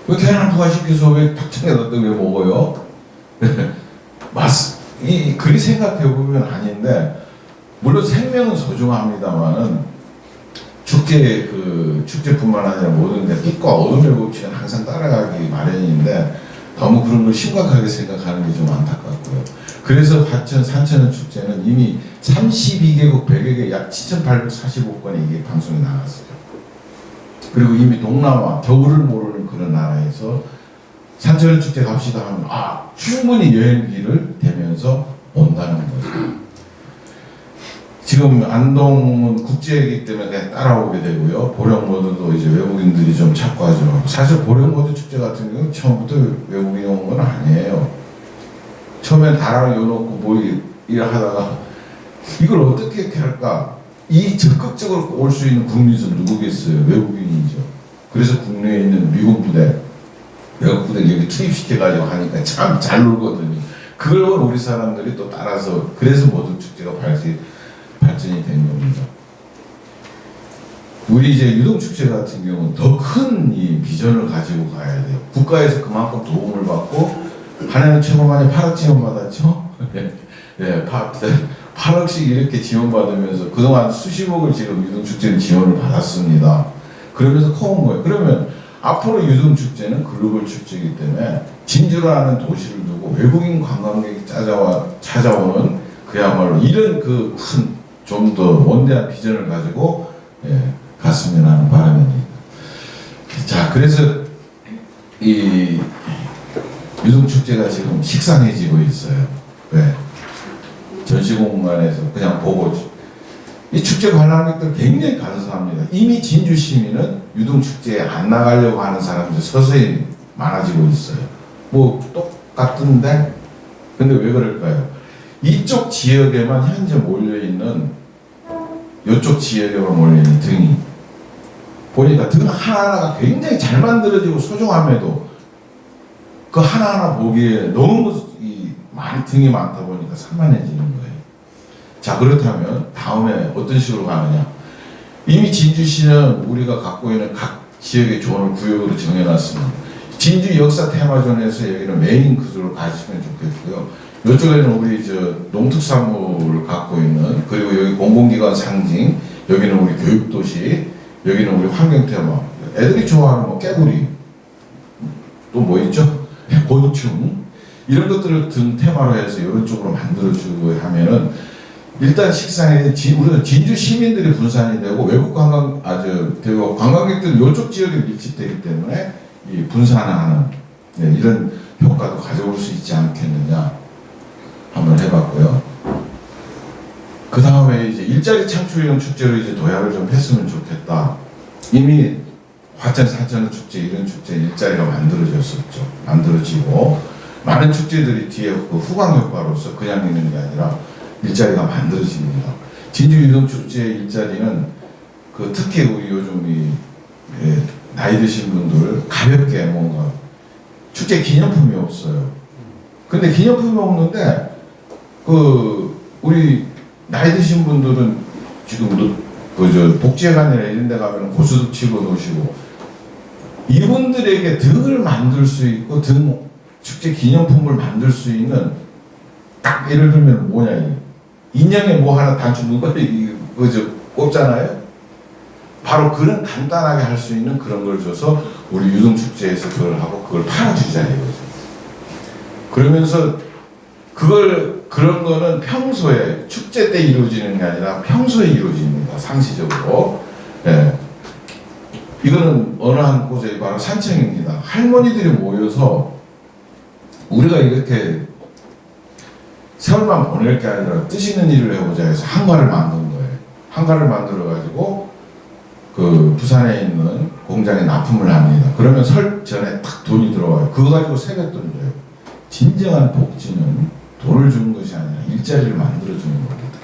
왜 계란 부화시켜서 왜 닭장에 넣었다 왜 먹어요? 그리 생각해보면 아닌데, 물론 생명은 소중합니다만은, 축제뿐만 아니라 모든 데 빛과 어둠의 법칙은 항상 따라가기 마련인데 너무 그런 걸 심각하게 생각하는 게 좀 안타깝고요. 그래서 화천 산천어 축제는 이미 32개국 100여 개 약 7,845건이 이게 방송이 나갔어요. 그리고 이미 동남아 겨울을 모르는 그런 나라에서 산천어 축제 갑시다 하면 충분히 여행비를 대면서 온다는 거죠. 지금 안동은 국제이기 때문에 그냥 따라오게 되고요. 보령모드도 이제 외국인들이 좀 찾고 하죠. 사실 보령모드 축제 같은 경우는 처음부터 외국인이 온 건 아니에요. 처음엔 다락을 여놓고 뭐 일하다가 이걸 어떻게 할까? 이 적극적으로 올 수 있는 국민은 누구겠어요? 외국인이죠. 그래서 국내에 있는 미군 부대, 외국 부대 여기 투입시켜가지고 하니까 참 잘 놀거든요. 그걸 우리 사람들이 또 따라서, 그래서 모든 축제가 발전이 된 겁니다. 우리 이제 유동축제 같은 경우는 더 큰 이 비전을 가지고 가야 돼요. 국가에서 그만큼 도움을 받고, 한 해는 최고만에 8억 지원받았죠? 네, 8억씩 이렇게 지원받으면서 그동안 수십억을 지금 유동축제는 지원을 받았습니다. 그러면서 커온 거예요. 그러면 앞으로 유동축제는 글로벌 축제이기 때문에 진주라는 도시를 두고 외국인 관광객이 찾아오는 그야말로 이런 그 큰 좀 더 원대한 비전을 가지고 갔으면 하는 바람입니다. 자, 그래서 이 유동축제가 지금 식상해지고 있어요. 왜? 전시공간에서 그냥 보고, 이 축제 관람객들 굉장히 간소합니다. 이미 진주 시민은 유동축제에 안 나가려고 하는 사람들 서서히 많아지고 있어요. 뭐 똑같은데, 근데 왜 그럴까요? 이쪽 지역에만 현재 몰려있는, 이쪽 지역에만 몰려있는 등이 보니까 등 하나하나가 굉장히 잘 만들어지고 소중함에도 그 하나하나 보기에 너무 많이 등이 많다 보니까 산만해지는 거예요. 자, 그렇다면 다음에 어떤 식으로 가느냐? 이미 진주시는 우리가 갖고 있는 각 지역의 존을 구역으로 정해놨습니다. 진주 역사 테마존에서 여기는 메인 구조를 가지시면 좋겠고요. 이쪽에는 우리 농특산물을 갖고 있는, 그리고 여기 공공기관 상징, 여기는 우리 교육도시, 여기는 우리 환경 테마. 애들이 좋아하는 뭐 깨구리, 또 뭐 있죠? 곤충, 이런 것들을 등 테마로 해서 이런 쪽으로 만들어주고 하면은 일단 식상에 우리는 진주 시민들이 분산이 되고 외국 관광객들은 이쪽 지역에 밀집되기 때문에 이 분산하는 이런 효과도 가져올 수 있지 않겠느냐 한번 해봤고요. 그 다음에 이제 일자리 창출형 축제로 이제 도약을 좀 했으면 좋겠다. 이미 화천 산천어 축제 이런 축제 일자리가 만들어지고 많은 축제들이 뒤에 그 후광 효과로서 그냥 있는 게 아니라 일자리가 만들어집니다. 진주 유동축제 일자리는 그 특히 우리 요즘 나이 드신 분들 가볍게 뭔가 축제 기념품이 없어요. 근데 기념품이 없는데 그 우리 나이 드신 분들은 지금도 그저 복지회관이나 이런 데 가면 고수도 치고 노시고 이분들에게 등을 만들 수 있고 등 축제 기념품을 만들 수 있는 딱 예를 들면 뭐냐 인형에 뭐 하나 단추 문발이 그저 꼽잖아요. 바로 그런 간단하게 할 수 있는 그런 걸 줘서 우리 유등축제에서 그걸 하고 그걸 팔아주자 이거죠. 그러면서 그런 거는 평소에 축제 때 이루어지는 게 아니라 평소에 이루어집니다. 상시적으로. 예. 이거는 어느 한 곳에 바로 산청입니다. 할머니들이 모여서 우리가 이렇게 세월만 보낼 게 아니라 뜻 있는 일을 해보자 해서 한가를 만든 거예요. 한가를 만들어 가지고 그 부산에 있는 공장에 납품을 합니다. 그러면 설 전에 딱 돈이 들어와요. 그거 가지고 세뱃돈 줘요. 진정한 복지는 돈을 주는 것이 아니라 일자리를 만들어 주는 겁니다.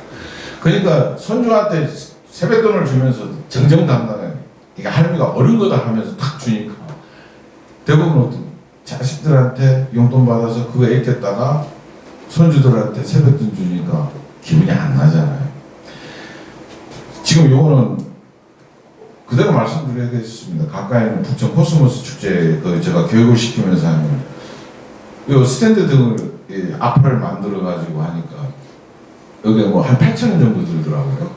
그러니까 손주한테 세뱃돈을 주면서 정정당당하게 이게 할머니가 어른 거다 하면서 딱 주니까 대부분 어떤 자식들한테 용돈 받아서 그거 아꼈다가 손주들한테 세뱃돈 주니까 기분이 안 나잖아요. 지금 요거는 그대로 말씀드려야겠습니다. 가까이 있는 북천 코스모스 축제 그 제가 교육을 시키면서 하는 요 스탠드 등을 앞을 만들어 가지고 하니까 여기 뭐 한 8,000원 정도 들더라고요.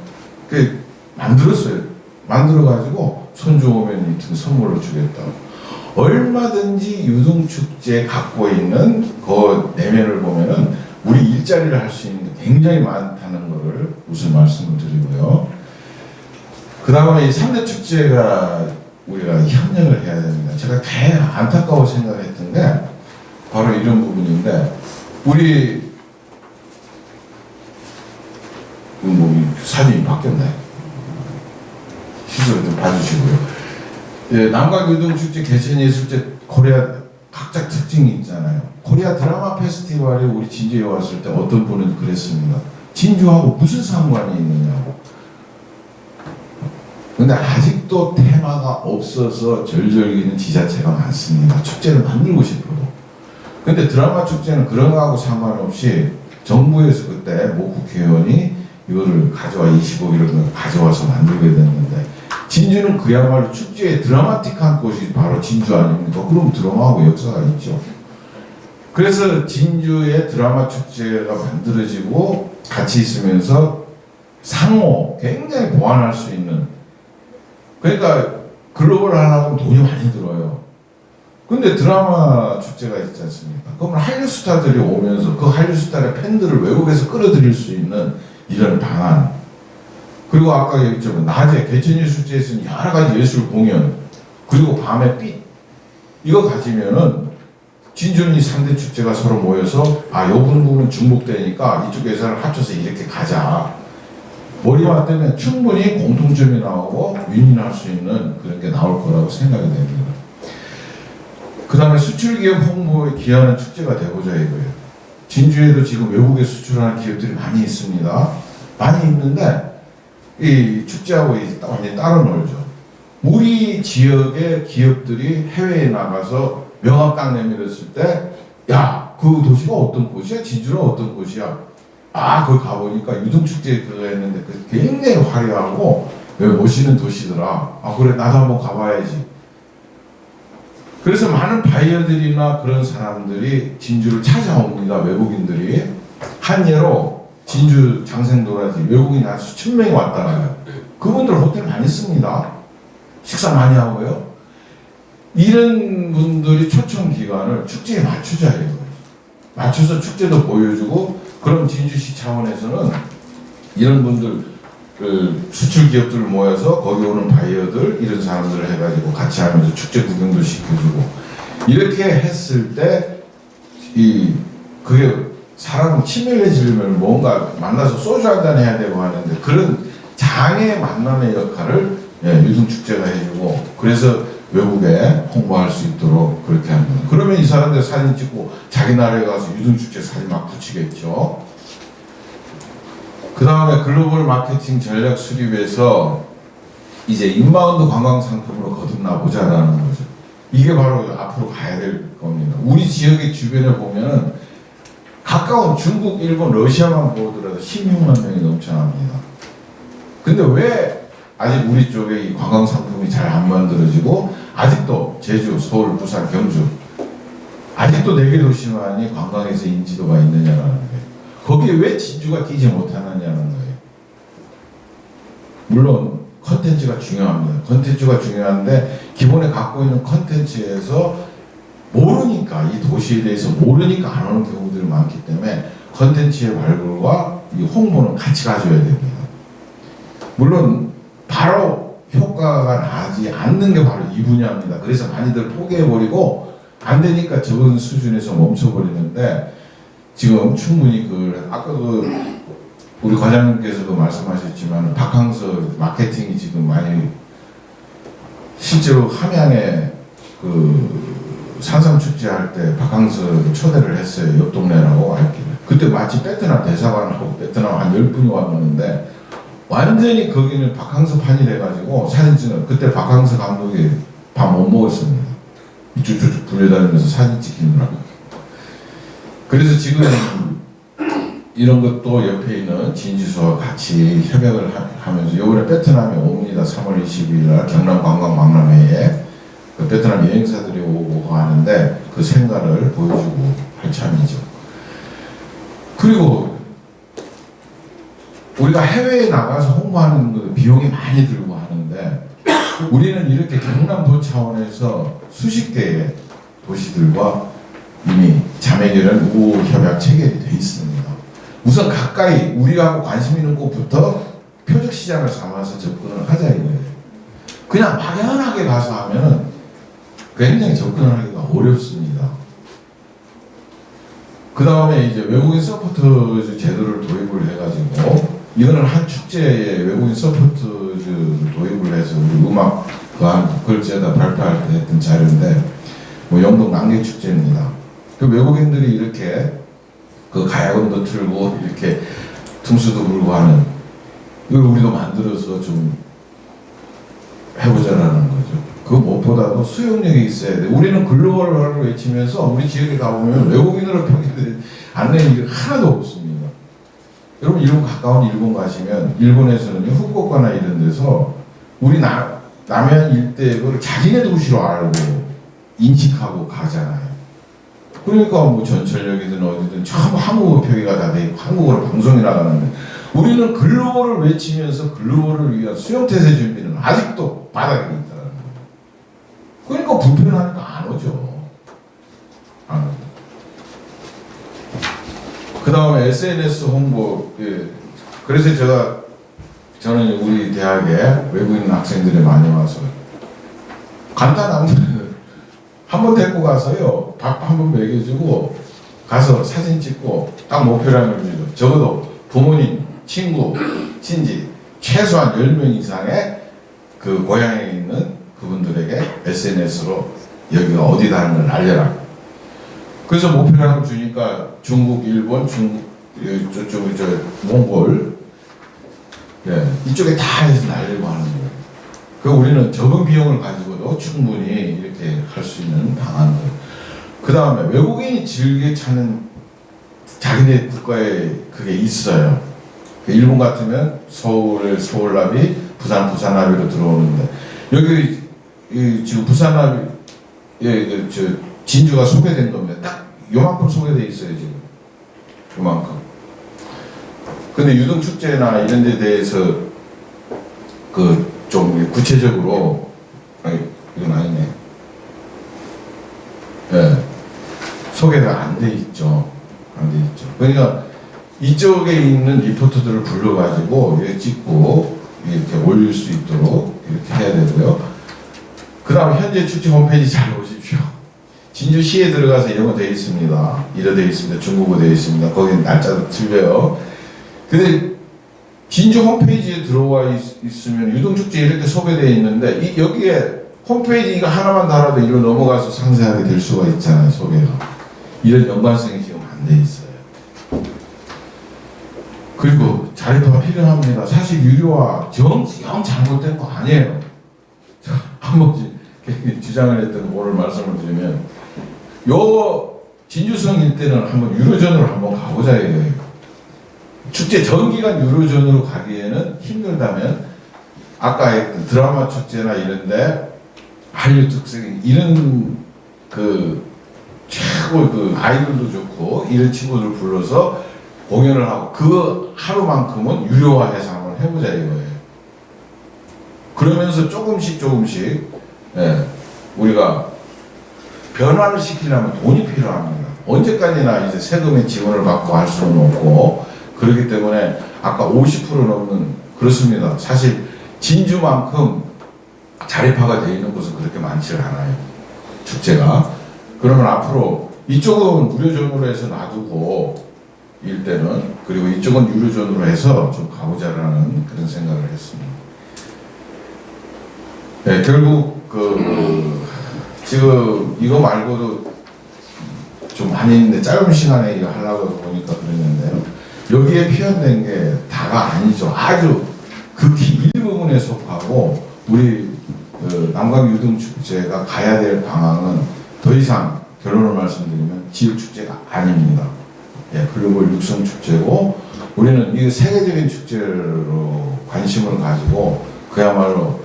그 만들었어요. 만들어 가지고 손주 오면 이 등 선물로 주겠다. 얼마든지 유등축제 갖고 있는 그 내면을 보면은 우리 일자리를 할 수 있는 게 굉장히 많다는 것을 우선 말씀을 드리고요. 그 다음에 이 3대 축제가 우리가 협력을 해야 됩니다. 제가 되게 안타까워 생각했던 게 바로 이런 부분인데 우리 뭐 사진이 바뀌었네. 시설 좀 봐주시고요. 예, 남강유등축제, 개천예술제, 코리아 각자 특징이 있잖아요. 코리아 드라마 페스티벌에 우리 진주에 왔을 때 어떤 분은 그랬습니다. 진주하고 무슨 상관이 있느냐고. 근데 아직도 테마가 없어서 절절기는 지자체가 많습니다. 축제를 만들고 싶어도. 근데 드라마 축제는 그런 거하고 상관없이 정부에서 그때 모 국회의원이 이거를 가져와 25일을 가져와서 만들게 됐는데 진주는 그야말로 축제의 드라마틱한 곳이 바로 진주 아닙니까? 그럼 드라마하고 역사가 있죠. 그래서 진주의 드라마 축제가 만들어지고 같이 있으면서 상호 굉장히 보완할 수 있는 그러니까 글로벌 하려면 돈이 많이 들어요. 근데 드라마 축제가 있지 않습니까? 그러면 한류 스타들이 오면서 그 한류 스타의 팬들을 외국에서 끌어들일 수 있는 이런 방안. 그리고 아까 얘기했지만 낮에 개천예술제에서는 여러 가지 예술 공연 그리고 밤에 빛 이거 가지면은 진주는 이 3대 축제가 서로 모여서 요 부분은 중복되니까 이쪽 예산을 합쳐서 이렇게 가자. 머리만 뜨면 충분히 공통점이 나오고 윈윈할 수 있는 그런 게 나올 거라고 생각이 됩니다. 그 다음에 수출기업 홍보에 기여하는 축제가 되고자 이거예요. 진주에도 지금 외국에 수출하는 기업들이 많이 있습니다. 많이 있는데 이 축제하고 완전히 따로 놀죠. 우리 지역의 기업들이 해외에 나가서 명함 딱 내밀었을 때 야, 그 도시가 어떤 곳이야? 진주는 어떤 곳이야? 거기 가보니까 유등축제 그거 했는데 그 굉장히 화려하고 멋있는 도시더라. 그래 나도 한번 가봐야지. 그래서 많은 바이어들이나 그런 사람들이 진주를 찾아옵니다. 외국인들이. 한 예로 진주 장생도라지 외국인이 한 수천 명이 왔다가요. 그분들 호텔 많이 씁니다. 식사 많이 하고요. 이런 분들이 초청 기간을 축제에 맞추자 이거예요. 맞춰서 축제도 보여주고 그럼 진주시 차원에서는 이런 분들 그 수출 기업들을 모여서 거기 오는 바이어들 이런 사람들을 해가지고 같이 하면서 축제 구경도 시켜주고 이렇게 했을 때 그게 사람 친밀해지려면 뭔가 만나서 소주 한잔 해야 되고 하는데 그런 장애 만남의 역할을 유등축제가 해주고 그래서 외국에 홍보할 수 있도록 그렇게 합니다. 그러면 이 사람들 사진 찍고 자기 나라에 가서 유등축제 사진 막 붙이겠죠. 그 다음에 글로벌 마케팅 전략 수립에서 이제 인바운드 관광 상품으로 거듭나보자라는 거죠. 이게 바로 앞으로 가야 될 겁니다. 우리 지역의 주변에 보면은 가까운 중국, 일본, 러시아만 보더라도 16만 명이 넘쳐납니다. 근데 왜 아직 우리 쪽에 이 관광 상품이 잘 안 만들어지고 아직도 제주, 서울, 부산, 경주 아직도 4개 도시만이 관광에서 인지도가 있느냐라는 거예요. 거기에 왜 진주가 끼지 못하느냐는 거예요. 물론 컨텐츠가 중요합니다. 컨텐츠가 중요한데 기본에 갖고 있는 컨텐츠에서 모르니까 이 도시에 대해서 모르니까 안 오는 경우들이 많기 때문에 컨텐츠의 발굴과 이 홍보는 같이 가져야 됩니다. 물론 바로 효과가 나지 않는 게 바로 이 분야입니다. 그래서 많이들 포기해버리고 안 되니까 적은 수준에서 멈춰버리는데 지금 충분히 아까 우리 과장님께서도 말씀하셨지만 바캉스 마케팅이 지금 많이 실제로 함양에 산삼축제 할 때 바캉스 초대를 했어요. 옆 동네라고 알기를. 그때 마치 베트남 대사관하고 베트남 한 10분이 왔는데 완전히 거기는 바캉스 판이 돼가지고 사진 찍는 그때 바캉스 감독이 밥 못 먹었습니다. 이쪽저쪽 불려다니면서 사진 찍히느라고. 그래서 지금 이런 것도 옆에 있는 진지수와 같이 협약을 하면서 요번에 베트남에 옵니다. 3월 22일 날 경남 관광 박람회에 그 베트남 여행사들이 오고 하는데 그 생가를 보여주고 할 참이죠. 그리고 우리가 해외에 나가서 홍보하는 그 비용이 많이 들고 하는데 우리는 이렇게 경남도 차원에서 수십 개의 도시들과 이미 자매결연 우호 협약 체결이 돼 있습니다. 우선 가까이 우리가 관심 있는 곳부터 표적 시장을 삼아서 접근을 하자 이거예요. 그냥 막연하게 가서 하면은 굉장히 접근하기가 어렵습니다. 그 다음에 이제 외국인 서포트 제도를 도입을 해가지고 이거는 한 축제에 외국인 서포트 도입을 해서 우리 음악 그걸제다 발표할 때 했던 자료인데 뭐 영동 남계 축제입니다. 그 외국인들이 이렇게 그 가야금도 틀고 이렇게 퉁수도 불고 하는 이걸 우리도 만들어서 좀 해보자라는 거죠. 그 무엇보다도 수용력이 있어야 돼. 우리는 글로벌을 외치면서 우리 지역에 가보면 외국인으로 평가된 안내는 일 하나도 없습니다. 여러분 일본 가까운 일본 가시면 일본에서는 후쿠오카나 이런 데서 우리 남해안 일대 그걸 자기네 도시로 알고 인식하고 가잖아요. 그러니까 뭐 전철역이든 어디든 전부 한국어 표기가 다 돼 있고 한국어로 방송이 나가는데 우리는 글로벌을 외치면서 글로벌을 위한 수용태세 준비는 아직도 바닥에 있다는 거예요. 그러니까 불편하니까 안 오죠. 안 오죠. 그 다음에 SNS 홍보. 그래서 저는 우리 대학에 외국인 학생들이 많이 와서 간단한 한번 데리고 가서요 밥 한 번 먹여주고 가서 사진 찍고 딱 목표량을 주죠. 적어도 부모님, 친구, 친지 최소한 10명 이상의 그 고향에 있는 그분들에게 SNS로 여기가 어디다 하는 걸 알려라. 그래서 목표량을 주니까 중국, 일본, 저쪽 몽골 이쪽에 다 해서 날리고 하는 거예요. 그 우리는 적은 비용을 가지고도 충분히 이렇게 할 수 있는 방안들. 그 다음에 외국인이 즐겨 찾는 자기네 국가에 그게 있어요. 일본 같으면 서울나비, 부산나비로 들어오는데 여기 지금 부산나비 진주가 소개된 겁니다. 딱 요만큼 소개돼 있어요 지금. 요만큼. 근데 유등축제나 이런 데 대해서 좀 구체적으로 이건 아니네. 소개가 안 돼 있죠. 안 돼 있죠. 그러니까 이쪽에 있는 리포터들을 불러가지고 이렇게 찍고 이렇게 올릴 수 있도록 이렇게 해야 되고요. 그 다음 현재 축제 홈페이지 잘 보십시오. 진주시에 들어가서 이런 거 되어 있습니다. 이래 되어 있습니다. 중국어 되어 있습니다. 거기 날짜도 틀려요. 근데 진주 홈페이지에 들어와 있으면 유등축제 이렇게 소개되어 있는데 여기에 홈페이지 이거 하나만 달아도 이리로 넘어가서 상세하게 될 수가 있잖아요. 소개가. 이런 연관성이 지금 안 돼 있어요. 그리고 자료가 필요합니다. 사실 유료화 영 잘못된 거 아니에요. 한번 주장을 했던 오늘 말씀을 드리면 요 진주성 일대는 한번 유로전으로 한번 가보자 이거예요. 축제 전기간 유료전으로 가기에는 힘들다면 아까 했던 드라마 축제나 이런데 한류 특색 이런 그 최고 그 아이돌도 좋고 이런 친구들 불러서 공연을 하고 그 하루만큼은 유료화해서 한번 해보자 이거예요. 그러면서 조금씩 예, 우리가 변화를 시키려면 돈이 필요합니다. 언제까지나 이제 세금의 지원을 받고 할 수는 없고 그렇기 때문에 아까 50% 넘는 그렇습니다. 사실 진주만큼 자립화가 되어 있는 곳은 그렇게 많지를 않아요. 축제가. 그러면 앞으로 이쪽은 무료존으로 해서 놔두고 일대는 그리고 이쪽은 유료존으로 해서 좀 가보자라는 그런 생각을 했습니다. 네, 결국 지금 이거 말고도 좀 많이 있는데 짧은 시간에 이거 하려고 보니까 그랬는데요. 여기에 표현된 게 다가 아니죠. 아주 극히 일부분에 속하고 우리 남강 유등축제가 가야 될 방향은 더 이상 결론을 말씀드리면 지역축제가 아닙니다. 예, 글로벌 육성축제고 우리는 이 세계적인 축제로 관심을 가지고 그야말로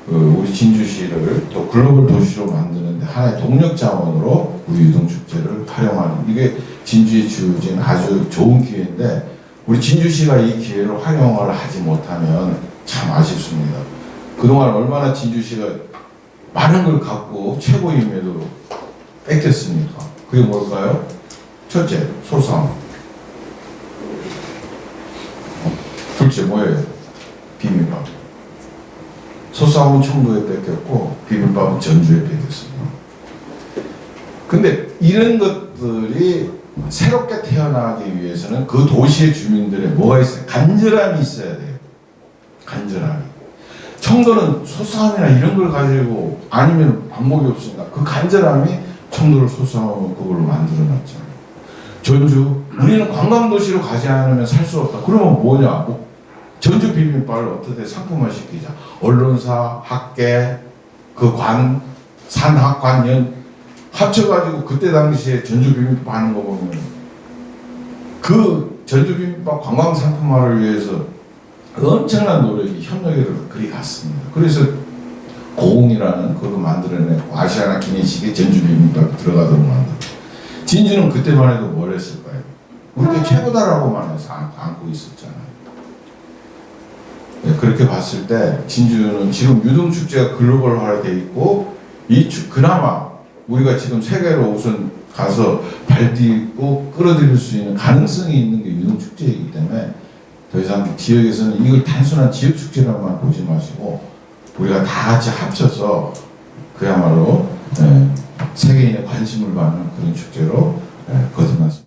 우리 진주시를 또 글로벌 도시로 만드는데 하나의 동력 자원으로 우리 유등축제를 활용하는 이게 진주에 주어진 아주 좋은 기회인데 우리 진주시가 이 기회를 활용을 하지 못하면 참 아쉽습니다. 그동안 얼마나 진주시가 많은 걸 갖고 최고임에도 뺏겼습니까? 그게 뭘까요? 첫째, 소싸움. 둘째, 뭐예요? 비빔밥. 소싸움은 청도에 뺏겼고 비빔밥은 전주에 뺏겼습니다. 근데 이런 것들이 새롭게 태어나기 위해서는 그 도시의 주민들의 뭐가 있어요? 간절함이 있어야 돼요. 간절함이. 청도는 소싸움이나 이런 걸 가지고 아니면 방법이 없으니까 그 간절함이 청도를 소싸움 그걸로 만들어놨잖아요. 전주, 우리는 관광도시로 가지 않으면 살 수 없다. 그러면 뭐냐? 전주 비빔밥을 어떻게 상품화 시키자. 언론사, 학계, 그 관, 산학관연 합쳐가지고 그때 당시에 전주 비빔밥 하는 거 보면 그 전주 비빔밥 관광 상품화를 위해서 엄청난 노력이 협력을 그리 갔습니다. 그래서 고흥이라는 그거 만들어내고 아시아나 기내식에 전주 비빔밥이 들어가도록 만들고 진주는 그때만 해도 뭘 했을까요? 우리 최고다라고만 해서 안고 있었잖아요. 네, 그렇게 봤을 때 진주는 지금 유등축제가 글로벌화되어 있고 그나마 우리가 지금 세계로 우선 가서 발디고 끌어들일 수 있는 가능성이 있는 게 유등축제이기 때문에 더 이상 지역에서는 이걸 단순한 지역축제로만 보지 마시고 우리가 다 같이 합쳐서 그야말로 세계인의 관심을 받는 그런 축제로 거듭났습니다.